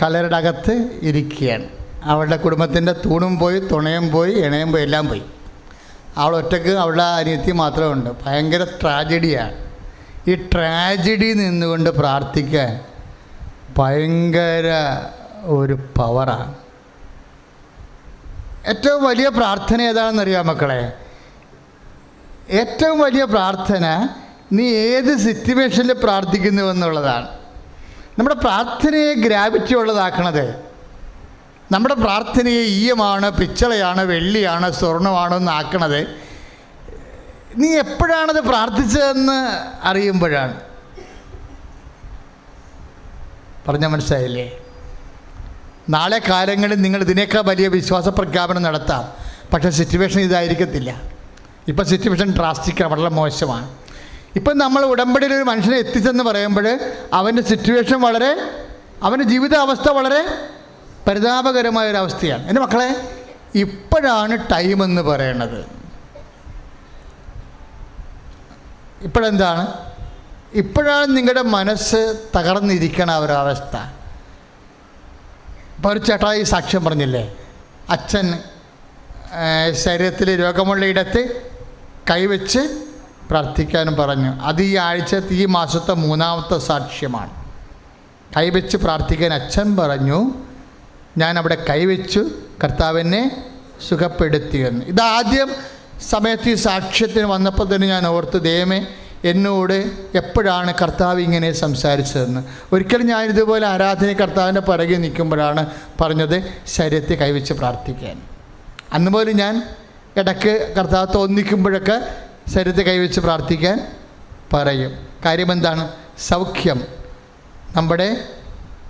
Speaker 1: കല്ലറയുടെ അകത്ത് ഇരിക്കുകയാണ്. അവളുടെ കുടുംബത്തിൻ്റെ തൂണും പോയി, തുണയും പോയി, ഇണയും പോയി, എല്ലാം പോയി. അവൾ ഒറ്റയ്ക്ക്, അവളുടെ അനിയത്തി മാത്രമേ ഉണ്ട്. ഭയങ്കര ട്രാജഡിയാണ്. ഈ ട്രാജഡി നിന്നുകൊണ്ട് പ്രാർത്ഥിക്കാൻ ഭയങ്കര ഒരു പവറാണ്. ഏറ്റവും വലിയ പ്രാർത്ഥന ഏതാണെന്നറിയാം മക്കളെ? ഏറ്റവും വലിയ പ്രാർത്ഥന നീ ഏത് സിറ്റുവേഷനിൽ പ്രാർത്ഥിക്കുന്നു എന്നുള്ളതാണ്. നമ്മുടെ പ്രാർത്ഥനയെ ഗ്രാവിറ്റി ഉള്ളതാക്കണത്, നമ്മുടെ പ്രാർത്ഥനയെ ഈയമാണ്, പിച്ചളയാണ്, വെള്ളിയാണ്, സ്വർണ്ണമാണോ എന്നാക്കണത് നീ എപ്പോഴാണത് പ്രാർത്ഥിച്ചതെന്ന് അറിയുമ്പോഴാണ്. പറഞ്ഞ മനസ്സിലായില്ലേ? നാളെ കാലങ്ങളിൽ നിങ്ങൾ ഇതിനേക്കാൾ വലിയ വിശ്വാസ പ്രഖ്യാപനം നടത്താം. പക്ഷേ സിറ്റുവേഷൻ ഇതായിരിക്കത്തില്ല. ഇപ്പം സിറ്റുവേഷൻ ഡ്രാസ്റ്റിക്കാണ്, വളരെ മോശമാണ്. ഇപ്പം നമ്മൾ ഉടമ്പടിയിൽ ഒരു മനുഷ്യനെ എത്തിച്ചെന്ന് പറയുമ്പോൾ അവൻ്റെ സിറ്റുവേഷൻ അവൻ്റെ ജീവിതാവസ്ഥ വളരെ പരിതാപകരമായൊരവസ്ഥയാണ്. എൻ്റെ മക്കളെ, ഇപ്പോഴാണ് ടൈമെന്ന് പറയണത്. ഇപ്പോഴെന്താണ്? ഇപ്പോഴാണ് നിങ്ങളുടെ മനസ്സ് തകർന്നിരിക്കണ ഒരവസ്ഥ. ഇപ്പോൾ ഒരു ചേട്ടായി സാക്ഷ്യം പറഞ്ഞില്ലേ, അച്ഛൻ ശരീരത്തിൽ രോഗമുള്ള ഇടത്ത് കൈവച്ച് പ്രാർത്ഥിക്കാനും പറഞ്ഞു. അത് ഈ മാസത്തെ 3ാമത്തെ സാക്ഷ്യമാണ്. കൈവച്ച് പ്രാർത്ഥിക്കാൻ അച്ഛൻ പറഞ്ഞു. ഞാൻ അവിടെ കൈവച്ചു, കർത്താവിനെ സുഖപ്പെടുത്തിയെന്ന്. ഇതാദ്യം സമയത്ത് ഈ സാക്ഷ്യത്തിന് വന്നപ്പോൾ തന്നെ ഞാൻ ഓർത്ത്, ദൈവമേ എന്നോട് എപ്പോഴാണ് കർത്താവ് ഇങ്ങനെ സംസാരിച്ചതെന്ന്. ഒരിക്കലും ഞാനിതുപോലെ ആരാധന കർത്താവിൻ്റെ പുറകെ നിൽക്കുമ്പോഴാണ് പറഞ്ഞത് ശരീരത്തെ കൈവച്ച് പ്രാർത്ഥിക്കാൻ. അന്ന് പോലും ഞാൻ ഇടയ്ക്ക് കർത്താവ് തോന്നിക്കുമ്പോഴൊക്കെ ശരീരത്തെ കൈവച്ച് പ്രാർത്ഥിക്കാൻ പറയും. കാര്യം എന്താണ്? സൗഖ്യം നമ്മുടെ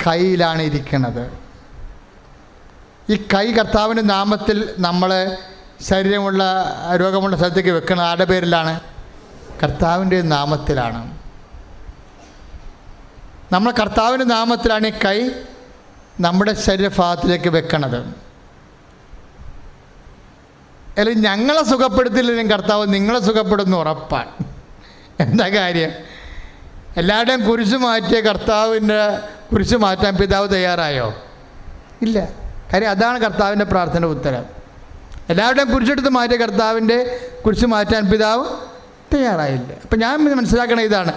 Speaker 1: കയ്യിലാണ് ഇരിക്കുന്നത്. ഈ കൈ കർത്താവിൻ്റെ നാമത്തിൽ നമ്മൾ രോഗമുള്ള സ്ഥലത്തേക്ക് വെക്കുന്നത് ആരുടെ പേരിലാണ്? കർത്താവിൻ്റെ നാമത്തിലാണ്. നമ്മൾ കർത്താവിൻ്റെ നാമത്തിലാണ് ഈ കൈ നമ്മുടെ ശരീരഭാഗത്തിലേക്ക് വെക്കണത്. അല്ലെങ്കിൽ ഞങ്ങളെ സുഖപ്പെടുത്തില്ലെങ്കിലും കർത്താവ് നിങ്ങളെ സുഖപ്പെടുന്നു ഉറപ്പാണ്. എന്താ കാര്യം? എല്ലാവരുടെയും കുരിശ് മാറ്റിയ കർത്താവിൻ്റെ കുരിശ് മാറ്റാൻ പിതാവ് തയ്യാറായോ? ഇല്ല. കാര്യം അതാണ് കർത്താവിൻ്റെ പ്രാർത്ഥന ഉത്തരം. എല്ലാവരുടെയും കുരിശെടുത്ത് മാറ്റിയ കർത്താവിൻ്റെ കുരിശ് മാറ്റാൻ പിതാവ് തയ്യാറായില്ല. അപ്പം ഞാൻ മനസ്സിലാക്കണ ഇതാണ്,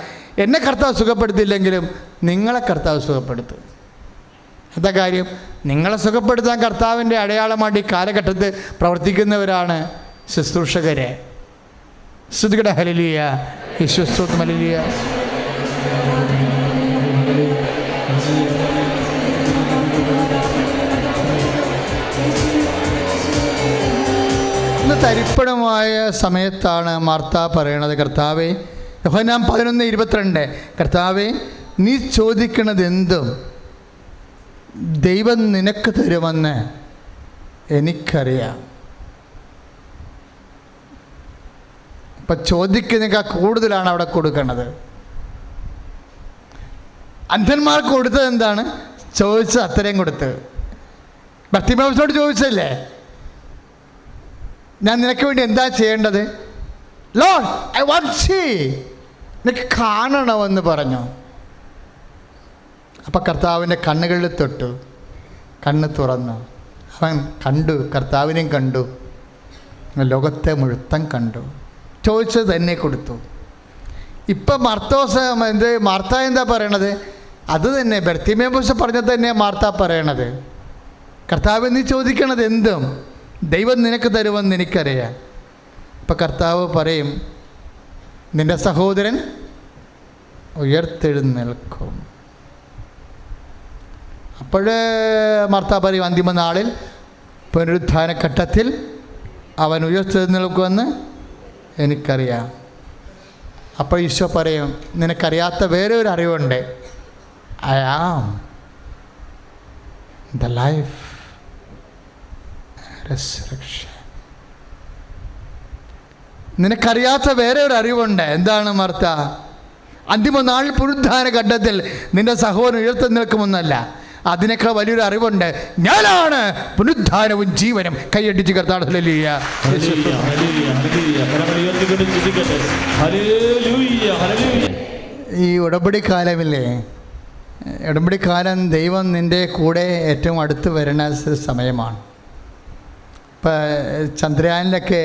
Speaker 1: എന്നെ കർത്താവ് സുഖപ്പെടുത്തിയില്ലെങ്കിലും നിങ്ങളെ കർത്താവ് സുഖപ്പെടുത്തും. എന്താ കാര്യം? നിങ്ങളെ സുഖപ്പെടുത്താൻ കർത്താവിൻ്റെ അടയാളമായിട്ട് ഈ കാലഘട്ടത്തിൽ പ്രവർത്തിക്കുന്നവരാണ് ശുശ്രൂഷകരെ. സ്തുതിക്കട്ടെ, ഹല്ലേലൂയ, യേശുസ്തോത്രം, ഹല്ലേലൂയ. ഇന്ന് തരിപ്പണമായ സമയത്താണ് മാർത്ത പറയണത്, കർത്താവേ, യോഹന്നാൻ 11:22, കർത്താവേ നീ ചോദിക്കണത് എന്തും ദൈവം നിനക്ക് തരുമെന്ന് എനിക്കറിയാം. അപ്പം ചോദിക്കുന്നതിനേക്കാൾ കൂടുതലാണ് അവിടെ കൊടുക്കുന്നത്. അന്ധന്മാർക്ക് കൊടുത്തത് എന്താണ്? ചോദിച്ചത് അത്രയും കൊടുത്ത്. ഭർത്തിമാവിനോട് ചോദിച്ചല്ലേ, ഞാൻ നിനക്ക് വേണ്ടി എന്താ ചെയ്യേണ്ടത്? Lord, I want to see, നിനക്ക് കാണണമെന്ന് പറഞ്ഞു. അപ്പം കർത്താവിൻ്റെ കണ്ണുകളിൽ തൊട്ടു, കണ്ണ് തുറന്നു, അവൻ കണ്ടു, കർത്താവിനെയും കണ്ടു, ലോകത്തെ മുഴുവൻ കണ്ടു. ചോദിച്ചത് തന്നെ കൊടുത്തു. ഇപ്പം മാർത്ത എന്താ പറയണത്? അത് തന്നെ ബർത്തിമേവൂസ് പറഞ്ഞത് തന്നെ മാർത്ത പറയണത്. കർത്താവ് നീ ചോദിക്കണത് എന്തും ദൈവം നിനക്ക് തരുമെന്ന് എനിക്കറിയാം. ഇപ്പം കർത്താവ് പറയും, നിൻ്റെ സഹോദരൻ ഉയർത്തെഴുന്നേൽക്കും. അപ്പോഴേ മാർത്ത പറയും, അന്തിമ നാളിൽ പുനരുത്ഥാന ഘട്ടത്തിൽ അവൻ ഉയർത്തെഴുന്നേൽക്കുമെന്ന് എനിക്കറിയാം. അപ്പോൾ ഈശോ പറയും, നിനക്കറിയാത്ത വേറെ ഒരു അറിവുണ്ട്, I am the life resurrection. നിനക്കറിയാത്ത വേറെ ഒരു അറിവുണ്ട്. എന്താണ് മാർത്ത? അന്തിമ നാളിൽ പുനരുത്ഥാന ഘട്ടത്തിൽ നിന്റെ സഹോദരൻ ഉയർത്തെഴുന്നേൽക്കുമെന്നല്ല, അതിനേക്കാൾ വലിയൊരു അറിവുണ്ട്, ഞാനാണ് പുനരുത്ഥാനവും ജീവനും. കൈയടിച്ച് കർത്താവ് ഹല്ലേലൂയ. ഈ ഉടമ്പടി കാലമില്ലേ, ഉടമ്പടി കാലം ദൈവം നിൻ്റെ കൂടെ ഏറ്റവും അടുത്ത് വരുന്ന സമയമാണ്. ഇപ്പം ചന്ദ്രയാനിലൊക്കെ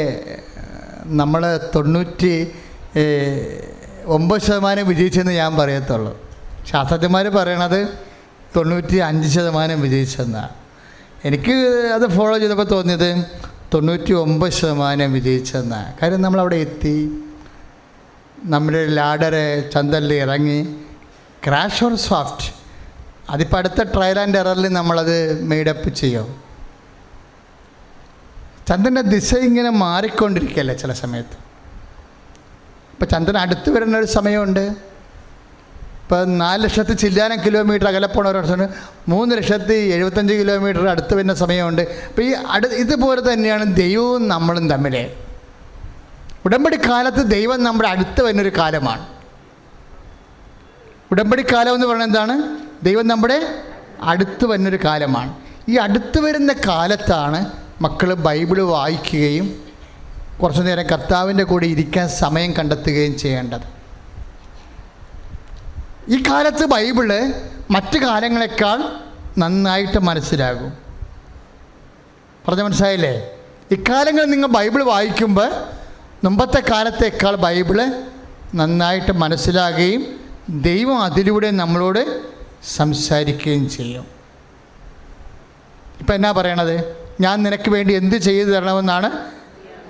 Speaker 1: നമ്മൾ 99% വിജയിച്ചെന്ന് ഞാൻ പറയത്തുള്ളൂ. ശാസ്ത്രജ്ഞന്മാർ പറയണത് 95% വിജയിച്ചെന്നാണ്. എനിക്ക് അത് ഫോളോ ചെയ്തപ്പോൾ തോന്നിയത് 99% വിജയിച്ചെന്നാണ്. കാര്യം നമ്മളവിടെ എത്തി, നമ്മുടെ ലാഡർ ചന്ദ്രനിൽ ഇറങ്ങി, ക്രാഷ് ഓർ സോഫ്റ്റ്, അതിപ്പോൾ അടുത്ത ട്രയൽ ആൻഡ് എററിൽ നമ്മളത് മെയ്ഡപ്പ് ചെയ്യും. ചന്ദ്രൻ്റെ ദിശ ഇങ്ങനെ മാറിക്കൊണ്ടിരിക്കുകയല്ലേ ചില സമയത്ത്. ഇപ്പം ചന്ദ്രൻ അടുത്ത് വരുന്ന ഒരു സമയമുണ്ട്, ഇപ്പോൾ 4 ലക്ഷത്തി ചില്ലാനം കിലോമീറ്റർ അകലെ പോണ ഒരാൾ 3,75,000 കിലോമീറ്റർ അടുത്ത് വരുന്ന സമയമുണ്ട്. അപ്പോൾ ഈ ഇതുപോലെ തന്നെയാണ് ദൈവവും നമ്മളും തമ്മിൽ. ഉടമ്പടി കാലത്ത് ദൈവം നമ്മുടെ അടുത്ത് വരുന്നൊരു കാലമാണ്. ഉടമ്പടി കാലം എന്ന് പറയുന്നത് എന്താണ്? ദൈവം നമ്മുടെ അടുത്ത് വരുന്നൊരു കാലമാണ്. ഈ അടുത്ത് വരുന്ന കാലത്താണ് മക്കൾ ബൈബിള് വായിക്കുകയും കുറച്ചു നേരം കർത്താവിൻ്റെ കൂടെ ഇരിക്കാൻ സമയം കണ്ടെത്തുകയും ചെയ്യേണ്ടത്. ഈ കാലത്ത് ബൈബിള് മറ്റു കാലങ്ങളെക്കാൾ നന്നായിട്ട് മനസ്സിലാകും. പറഞ്ഞ മനസ്സിലായില്ലേ? ഇക്കാലങ്ങളിൽ നിങ്ങൾ ബൈബിൾ വായിക്കുമ്പോൾ മുമ്പത്തെ കാലത്തേക്കാൾ ബൈബിള് നന്നായിട്ട് മനസ്സിലാകുകയും ദൈവം അതിലൂടെ നമ്മളോട് സംസാരിക്കുകയും ചെയ്യും. ഇപ്പം എന്നാ പറയണത്? ഞാൻ നിനക്ക് വേണ്ടി എന്ത് ചെയ്തു തരണമെന്നാണ്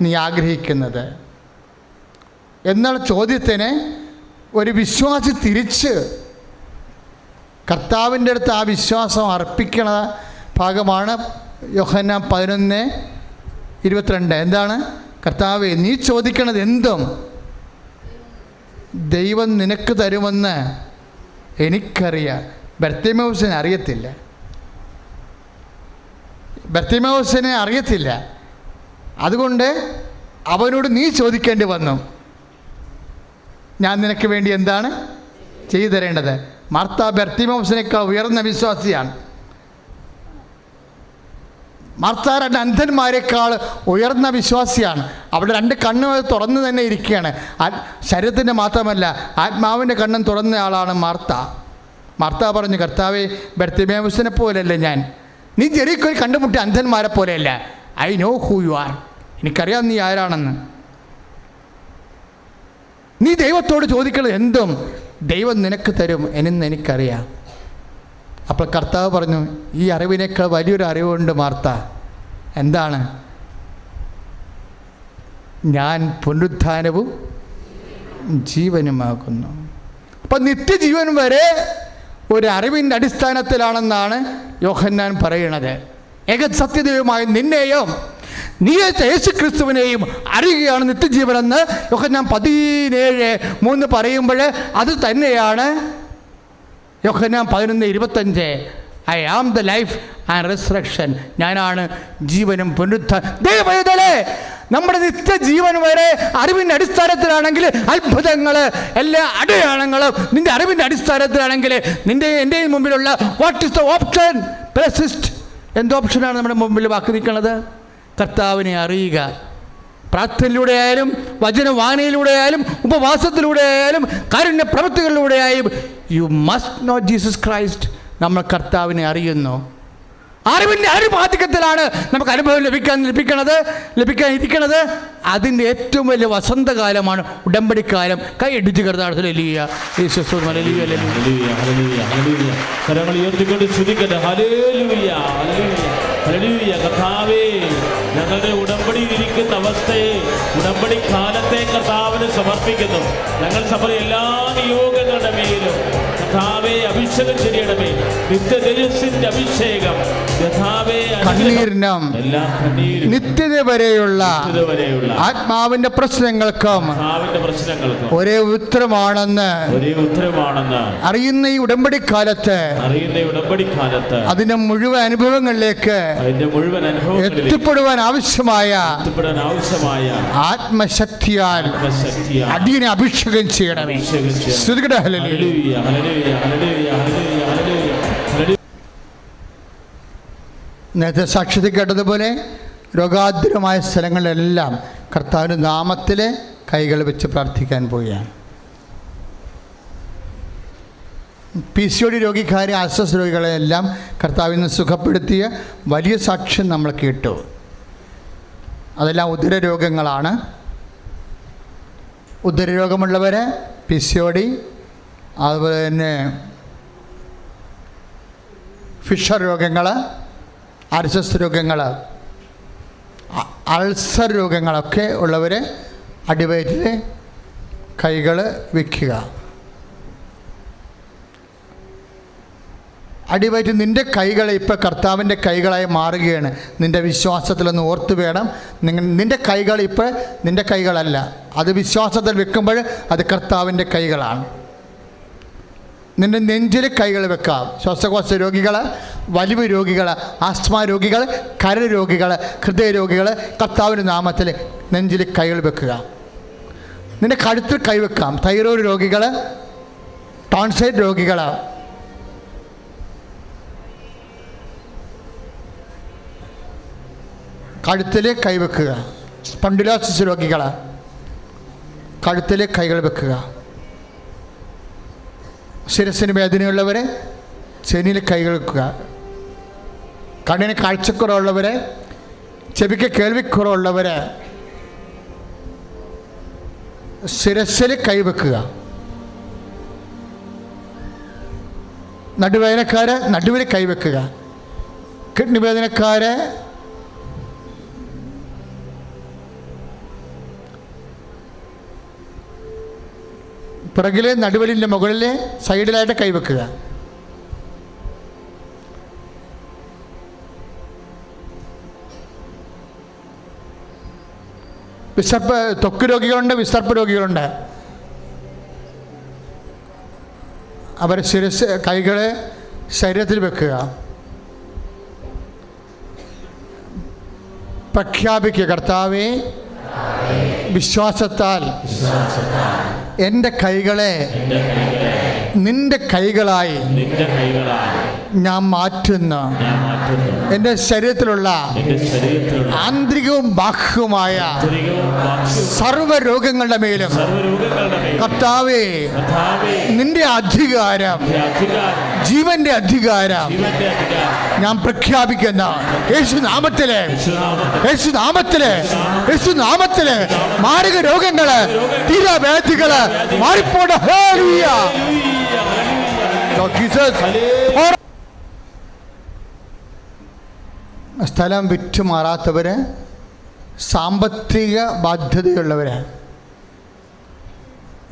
Speaker 1: നീ ആഗ്രഹിക്കുന്നത് എന്നുള്ള ചോദ്യത്തിന് ഒരു വിശ്വാസി തിരിച്ച് കർത്താവിൻ്റെ അടുത്ത് ആ വിശ്വാസം അർപ്പിക്കണ ഭാഗമാണ് യോഹന്നാൻ 11:22. എന്താണ്? കർത്താവേ, നീ ചോദിക്കണത് എന്തും ദൈവം നിനക്ക് തരുമെന്ന് എനിക്കറിയാം. ബർത്തിമേവുസിനെ അറിയത്തില്ല. ബർത്തിമേവുസിനെ അറിയത്തില്ല. അതുകൊണ്ട് അവനോട് നീ ചോദിക്കേണ്ടി വന്നു, ഞാൻ നിനക്ക് വേണ്ടി എന്താണ് ചെയ്തു തരേണ്ടത്. മാർത്ത ബർത്തിമേവുസിനേക്കാൾ ഉയർന്ന വിശ്വാസിയാണ്. മാർത്ത 2 അന്ധന്മാരെക്കാൾ ഉയർന്ന വിശ്വാസിയാണ്. അവിടെ 2 കണ്ണുകൾ തുറന്ന് തന്നെ ഇരിക്കുകയാണ്. ശരീരത്തിൻ്റെ മാത്രമല്ല, ആത്മാവിൻ്റെ കണ്ണും തുറന്ന ആളാണ് മാർത്ത. മാർത്ത പറഞ്ഞു, കർത്താവേ, ബർത്തിമേവുസിനെ പോലെയല്ല ഞാൻ. നീ ജെറിക്കോയിൽ കണ്ടുമുട്ടിയ അന്ധന്മാരെ പോലെയല്ല. I know who you are. എനിക്കറിയാം നീ ആരാണെന്ന്. നീ ദൈവത്തോട് ചോദിക്കുന്നത് എന്തും ദൈവം നിനക്ക് തരും എന്ന് എനിക്കറിയാം. അപ്പോൾ കർത്താവ് പറഞ്ഞു, ഈ അറിവിനേക്കാൾ വലിയൊരു അറിവുണ്ട് മാർത്ത. എന്താണ്? ഞാൻ പുനരുത്ഥാനവും ജീവനുമാകുന്നു. അപ്പം നിത്യജീവൻ വരെ ഒരു അറിവിൻ്റെ അടിസ്ഥാനത്തിലാണെന്നാണ് യോഹന്നാൻ പറയണത്. ഏകസത്യദൈവമായ നിന്നെയും നീ യേശു ക്രിസ്തുവിനെയും അറിയുകയാണ് നിത്യജീവനെന്ന് യോഹന്നാൻ 17:3 പറയുമ്പോൾ അത് തന്നെയാണ് Yohannan 11:25. I am the life and resurrection. ഞാനാണ് ജീവനും പുനരുത്ഥാനവും. നമ്മുടെ നിത്യജീവൻ വരെ അറിവിൻ്റെ അടിസ്ഥാനത്തിലാണെങ്കിൽ അത്ഭുതങ്ങൾ, എല്ലാ അടയാളങ്ങളും നിൻ്റെ അറിവിൻ്റെ അടിസ്ഥാനത്തിലാണെങ്കിൽ എൻ്റെയും മുമ്പിലുള്ള what is the option? Persist. എന്ത് ഓപ്ഷനാണ് നമ്മുടെ മുമ്പിൽ ബാക്കി നിൽക്കുന്നത്? കർത്താവിനെ അറിയുക. പ്രാർത്ഥനയിലൂടെ ആയാലും വചനവായനയിലൂടെ ആയാലും ഉപവാസത്തിലൂടെ ആയാലും കാരുണ്യ പ്രവൃത്തികളിലൂടെ ആയാലും you must know Jesus Christ. നമ്മൾ കർത്താവിനെ അറിയുന്നു. അറിവിൻ്റെ ആധിക്യത്തിലാണ് നമുക്ക് അനുഭവം ലഭിക്കാനിരിക്കുന്നത്. അതിൻ്റെ ഏറ്റവും വലിയ വസന്തകാലമാണ് ഉടമ്പടിക്കാലം. കൈയടിച്ച് കർത്താവിനെ
Speaker 2: കരങ്ങൾ ഉയർത്തിക്കൊണ്ട് സ്തുതിക്കട്ടെ. Hallelujah, hallelujah. കർത്താവേ, ഞങ്ങളുടെ ഉടമ്പടിയിലിരിക്കുന്ന അവസ്ഥയെ, ഉടമ്പടി കാലത്തെ കർത്താവിന് സമർപ്പിക്കുന്നു. ഞങ്ങൾ സഭയിലെ എല്ലാ നിയോഗങ്ങളുടെ മേലും കർത്താവേ അഭിഷേകം ചെയ്യണമേ. നിത്യതേജസ്സിന്റെ അഭിഷേകം
Speaker 1: കണ്ണീരിനും നിത്യത വരെയുള്ള ആത്മാവിന്റെ പ്രശ്നങ്ങൾക്കും ഒരേ ഉത്തരമാണെന്ന് അറിയുന്ന ഈ ഉടമ്പടി കാലത്ത് അതിന്റെ മുഴുവൻ അനുഭവങ്ങളിലേക്ക് എത്തിപ്പെടുവാൻ ആവശ്യമായ ആത്മശക്തിയാൽ അടിയനെ അഭിഷേകം ചെയ്യണമേ. നേരത്തെ സാക്ഷ്യത്തിൽ കേട്ടതുപോലെ രോഗാതുരമായ സ്ഥലങ്ങളിലെല്ലാം കർത്താവിൻ്റെ നാമത്തിൽ കൈകൾ വെച്ച് പ്രാർത്ഥിക്കാൻ പോവുകയാണ്. PCOD രോഗിക്കാരെ, ആശ്വാസ രോഗികളെല്ലാം കർത്താവിൽ നിന്ന് സുഖപ്പെടുത്തിയ വലിയ സാക്ഷ്യം നമ്മൾ കേട്ടു. അതെല്ലാം ഉദരരോഗങ്ങളാണ്. ഉദരരോഗമുള്ളവർ, PCOD, അതുപോലെ തന്നെ ഫിഷർ രോഗങ്ങൾ, ആർഎസ്എസ് രോഗങ്ങൾ, അൾസർ രോഗങ്ങളൊക്കെ ഉള്ളവർ അടിവയറ്റിൽ കൈകൾ വയ്ക്കുക. അടിവയറ്റിൽ നിൻ്റെ കൈകൾ ഇപ്പോൾ കർത്താവിൻ്റെ കൈകളായി മാറുകയാണ്. നിൻ്റെ വിശ്വാസത്തിലൊന്ന് ഓർത്ത് വേണം. നിൻ്റെ കൈകൾ ഇപ്പോൾ നിൻ്റെ കൈകളല്ല, അത് വിശ്വാസത്തിൽ വെക്കുമ്പോൾ അത് കർത്താവിൻ്റെ കൈകളാണ്. നിൻ്റെ നെഞ്ചിൽ കൈകൾ വെക്കാം. ശ്വാസകോശ രോഗികൾ, വലിവ് രോഗികൾ, ആസ്മ രോഗികൾ, കരൾ രോഗികൾ, ഹൃദയ രോഗികൾ, കർത്താവിൻ്റെ നാമത്തിൽ നെഞ്ചിൽ കൈകൾ വെക്കുക. നിൻ്റെ കഴുത്തിൽ കൈവെക്കാം. തൈറോയ്ഡ് രോഗികൾ, ടോൺസൈറ്റ് രോഗികൾ, കഴുത്തിൽ കൈവെക്കുക. സ്പൊണ്ടിലോസിസ് രോഗികൾ കഴുത്തിൽ കൈകൾ വെക്കുക. ശിരസിന് വേദനയുള്ളവരെ ചെനിയിൽ കൈകൾ വെക്കുക. കണ്ണിന് കാഴ്ചക്കുറവുള്ളവരെ, ചെവിക്ക് കേൾവിക്കുറവുള്ളവരെ ശിരസിൽ കൈവെക്കുക. നടുവേദനക്കാരെ നടുവിൽ കൈവെക്കുക. കിഡ്നി വേദനക്കാരെ പിറകിലെ നടുവലിൻ്റെ മുകളിലെ സൈഡിലായിട്ട് കൈവെക്കുക. ത്വക്ക് രോഗികളുണ്ട്, വിസർപ്പ് രോഗികളുണ്ട്. അവർ കൈകളെ ശരീരത്തിൽ വെക്കുക. പ്രഖ്യാപിക്കുക, കർത്താവേ, വിശ്വാസത്താൽ എൻ്റെ കൈകളെ നിന്റെ കൈകളായി ഞാൻ മാറ്റുന്നു. എൻ്റെ ശരീരത്തിലുള്ള ആന്തരികവും ബാഹ്യവുമായ സർവ്വരോഗങ്ങളുടെ മേലും കർത്താവേ, നിന്റെ അധികാരം, ജീവന്റെ അധികാരം ഞാൻ പ്രഖ്യാപിക്കുന്ന യേശുനാമത്തിലെ, യേശുനാമത്തിലെ, യേശുനാമത്തിലെ മാരക രോഗങ്ങള്, തീരാവേദികള് മാറിപ്പോട. ഹല്ലേലൂയ. സ്ഥലം വിറ്റുമാറാത്തവര്, സാമ്പത്തിക ബാധ്യതയുള്ളവര്,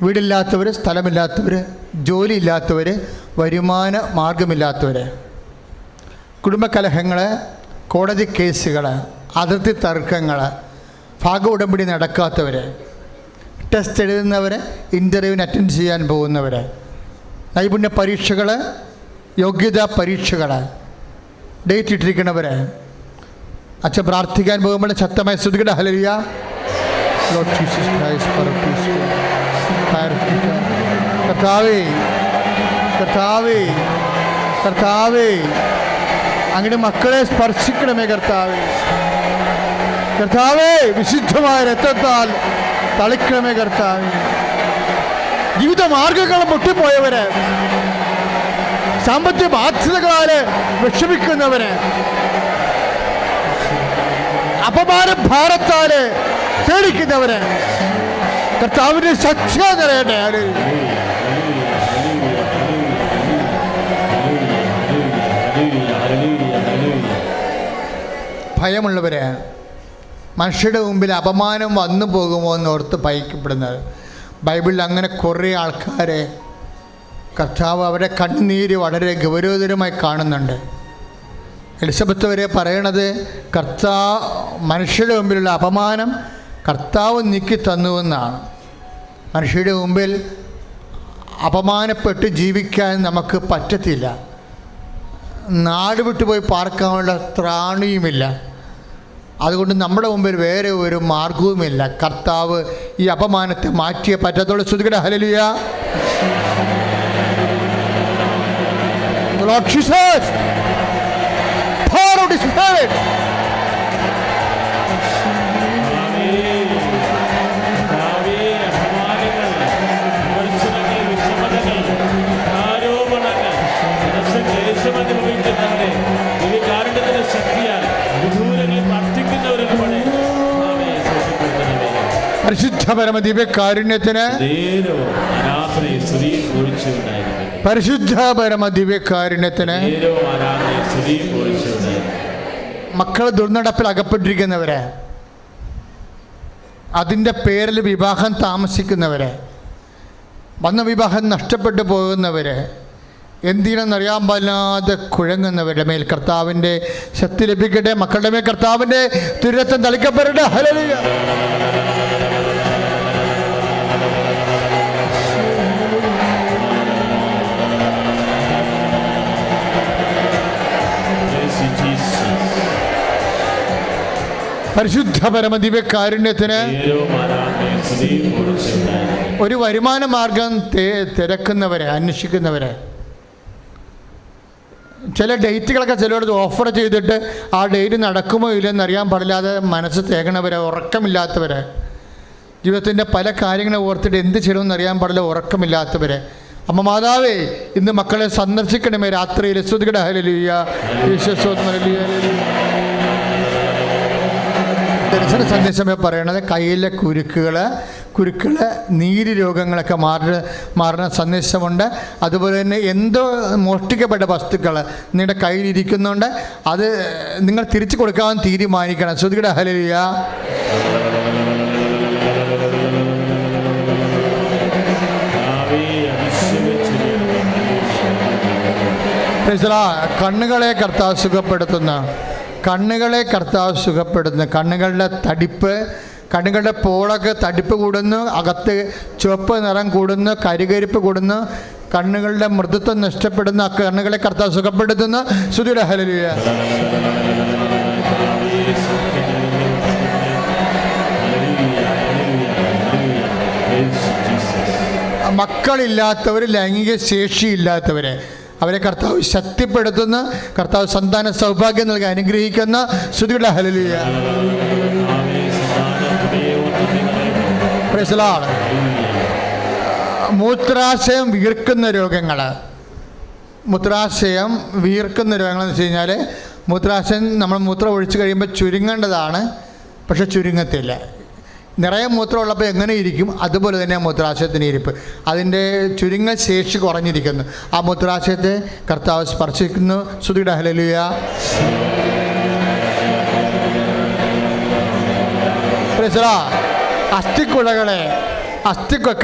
Speaker 1: വീടില്ലാത്തവർ, സ്ഥലമില്ലാത്തവർ, ജോലിയില്ലാത്തവർ, വരുമാന മാർഗമില്ലാത്തവർ, കുടുംബകലഹങ്ങൾ, കോടതി കേസുകൾ, അതിർത്തി തർക്കങ്ങൾ, ഭാഗ ഉടമ്പടി നടക്കാത്തവർ, ടെസ്റ്റ് എഴുതുന്നവർ, ഇൻ്റർവ്യൂവിന് അറ്റൻഡ് ചെയ്യാൻ പോകുന്നവർ, നൈപുണ്യ പരീക്ഷകൾ, യോഗ്യതാ പരീക്ഷകൾ, ഡേറ്റ് ഇട്ടിരിക്കുന്നവർ, അച്ഛൻ പ്രാർത്ഥിക്കാൻ പോകുമ്പോൾ ശക്തമായി സ്തുതിക്കട്ടെ. Hallelujah. Lord Jesus Christ for peace. കർത്താവേ, കർത്താവേ, കർത്താവേ, അങ്ങയുടെ മക്കളെ സ്പർശിക്കണമേ കർത്താവേ. കർത്താവേ, വിശുദ്ധമായ രക്തത്താൽ തളിക്കണമേ കർത്താവേ. ജീവിത മാർഗങ്ങൾ പൊട്ടിപ്പോയവര്, സാമ്പത്തിക ബാധ്യതകളാല് വിഷമിക്കുന്നവര്, അപമാന ഭാരത്താല് പേടിക്കുന്നവര്, കർത്താവിന്റെ ശക്തി നിറയട്ടെ. ഭയമുള്ളവര്, മനുഷ്യരുടെ മുമ്പിൽ അപമാനം വന്നു പോകുമോ എന്നോർത്ത് ഭയക്കപ്പെടുന്നത്. ബൈബിളിൽ അങ്ങനെ കുറേ ആൾക്കാരെ കർത്താവ് അവരുടെ കണ്ണുനീര് വളരെ ഗൗരവതരമായി കാണുന്നുണ്ട്. എലിസബത്ത് വരെ പറയണത് മനുഷ്യരുടെ മുമ്പിലുള്ള അപമാനം കർത്താവ് നീക്കി തന്നുവെന്നാണ്. മനുഷ്യരുടെ മുമ്പിൽ അപമാനപ്പെട്ട് ജീവിക്കാൻ നമുക്ക് പറ്റത്തില്ല. നാട് വിട്ടുപോയി പാർക്കാനുള്ള ത്രാണിയുമില്ല. അതുകൊണ്ട് നമ്മുടെ മുമ്പിൽ വേറെ ഒരു മാർഗവുമില്ല. കർത്താവ് ഈ അപമാനത്തെ മാറ്റിയേ പറ്റത്തുള്ളൂ. ശ്രുതികട hallelujah. Lord Jesus, pour out His Spirit. പരിശുദ്ധ പരമ ദിവ്യകാരുണ്യത്തിന്, പരിശുദ്ധ പരമ ദിവ്യകാരുണ്യത്തിന്. മക്കൾ ദുർനടപ്പിൽ അകപ്പെട്ടിരിക്കുന്നവരെ, അതിൻ്റെ പേരിൽ വിവാഹം താമസിക്കുന്നവരെ, വന്ന വിവാഹം നഷ്ടപ്പെട്ടു പോകുന്നവരെ, എന്തിനെന്നറിയാൻ പാടില്ലാതെ കുഴങ്ങുന്നവരുടെ മേൽ കർത്താവിൻ്റെ ശക്തി ലഭിക്കട്ടെ. മക്കളുടെ മേൽ കർത്താവിൻ്റെ തിരുരക്തം തളിക്കപ്പെടട്ടെ. ഹല്ലേലൂയ. പരിശുദ്ധ പരമദിവ്യകാരുണ്യത്തിന് ഒരു വരുമാന മാർഗം തിരക്കുന്നവരെ, അന്വേഷിക്കുന്നവരെ, ചില ഡേറ്റുകളൊക്കെ ചിലയിടത്ത് ഓഫർ ചെയ്തിട്ട് ആ ഡേറ്റ് നടക്കുമോ ഇല്ലെന്ന് അറിയാൻ പാടില്ലാതെ മനസ്സ് തേങ്ങണവരെ, ഉറക്കമില്ലാത്തവരെ, ജീവിതത്തിൻ്റെ പല കാര്യങ്ങളെ ഓർത്തിട്ട് എന്ത് ചെയ്യണമെന്ന് അറിയാൻ പാടില്ല ഉറക്കമില്ലാത്തവരെ, അമ്മ മാതാവേ ഇന്ന് മക്കളെ സന്ദർശിക്കണമേ. രാത്രിയിൽ സ്തുതിക്കട്ടെ. ഹല്ലേലൂയ. ദർശന സന്ദേശമേ പറയണത് കയ്യിലെ കുരുക്കൾ നീര് രോഗങ്ങളൊക്കെ മാറുന്ന സന്ദേശമുണ്ട്. അതുപോലെ തന്നെ എന്തോ മോഷ്ടിക്കപ്പെട്ട വസ്തുക്കൾ നിങ്ങളുടെ കയ്യിലിരിക്കുന്നുണ്ട്, അത് നിങ്ങൾ തിരിച്ചു കൊടുക്കാൻ തീരുമാനിക്കണം. സ്തുതിക്കട്ടെ. ഹല്ലേലൂയ. കണ്ണുകളെ കർത്താവ് സുഖപ്പെടുത്തുന്ന കണ്ണുകളുടെ തടിപ്പ്, കണ്ണുകളുടെ പോളൊക്കെ തടിപ്പ് കൂടുന്നു, അകത്ത് ചുവപ്പ് നിറം കൂടുന്നു, കരികരിപ്പ് കൂടുന്നു, കണ്ണുകളുടെ മൃദുത്വം നഷ്ടപ്പെടുന്ന കണ്ണുകളെ കർത്താവ് സുഖപ്പെടുത്തുന്നു. സ്തുതിയുടെ ഹല്ലേലൂയ. മക്കളില്ലാത്തവർ, ലൈംഗിക ശേഷിയില്ലാത്തവരെ, അവരെ കർത്താവ് ശക്തിപ്പെടുത്തുന്ന, കർത്താവ് സന്താന സൗഭാഗ്യം നൽകി അനുഗ്രഹിക്കുന്ന. സ്തുതിയുടെ ഹല്ലേലൂയ. Praise the Lord. മൂത്രാശയം വീർക്കുന്ന രോഗങ്ങൾ എന്ന് വെച്ച് കഴിഞ്ഞാൽ, മൂത്രാശയം നമ്മൾ മൂത്രം ഒഴിച്ച് കഴിയുമ്പോൾ ചുരുങ്ങേണ്ടതാണ്, പക്ഷെ ചുരുങ്ങത്തില്ല. നിറയെ മൂത്രമുള്ളപ്പോൾ എങ്ങനെ ഇരിക്കും അതുപോലെ തന്നെ മൂത്രാശയത്തിന് ഇരിപ്പ്, അതിൻ്റെ ചുരുങ്ങൽ ശേഷി കുറഞ്ഞിരിക്കുന്നു. ആ മൂത്രാശയത്തെ കർത്താവ് സ്പർശിക്കുന്നു. സ്തുതിയുടെ ഹല്ലേലൂയ.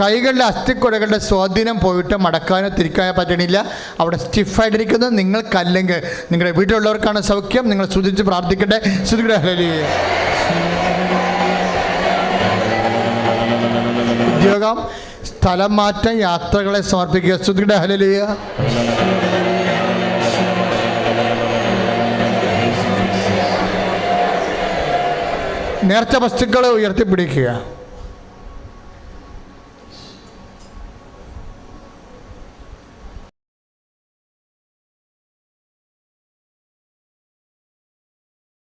Speaker 1: കൈകളുടെ അസ്ഥിക്കുഴകളുടെ സ്വാധീനം പോയിട്ട് മടക്കാനോ തിരിക്കാനോ പറ്റണില്ല, അവിടെ സ്റ്റിഫായിട്ടിരിക്കുന്നു. നിങ്ങൾക്കല്ലെങ്കിൽ നിങ്ങളുടെ വീട്ടിലുള്ളവർക്കാണ് സൗഖ്യം. നിങ്ങൾ സ്തുതിച്ച് പ്രാർത്ഥിക്കട്ടെ. സ്തുതിയുടെ ഹല്ലേലൂയ. ഉദ്യോഗം, സ്ഥലം മാറ്റം, യാത്രകളെ സമർപ്പിക്കുക. സ്തുതിയുടെ ഹല്ലേലൂയ. നേർച്ച വസ്തുക്കളെ ഉയർത്തിപ്പിടിക്കുക.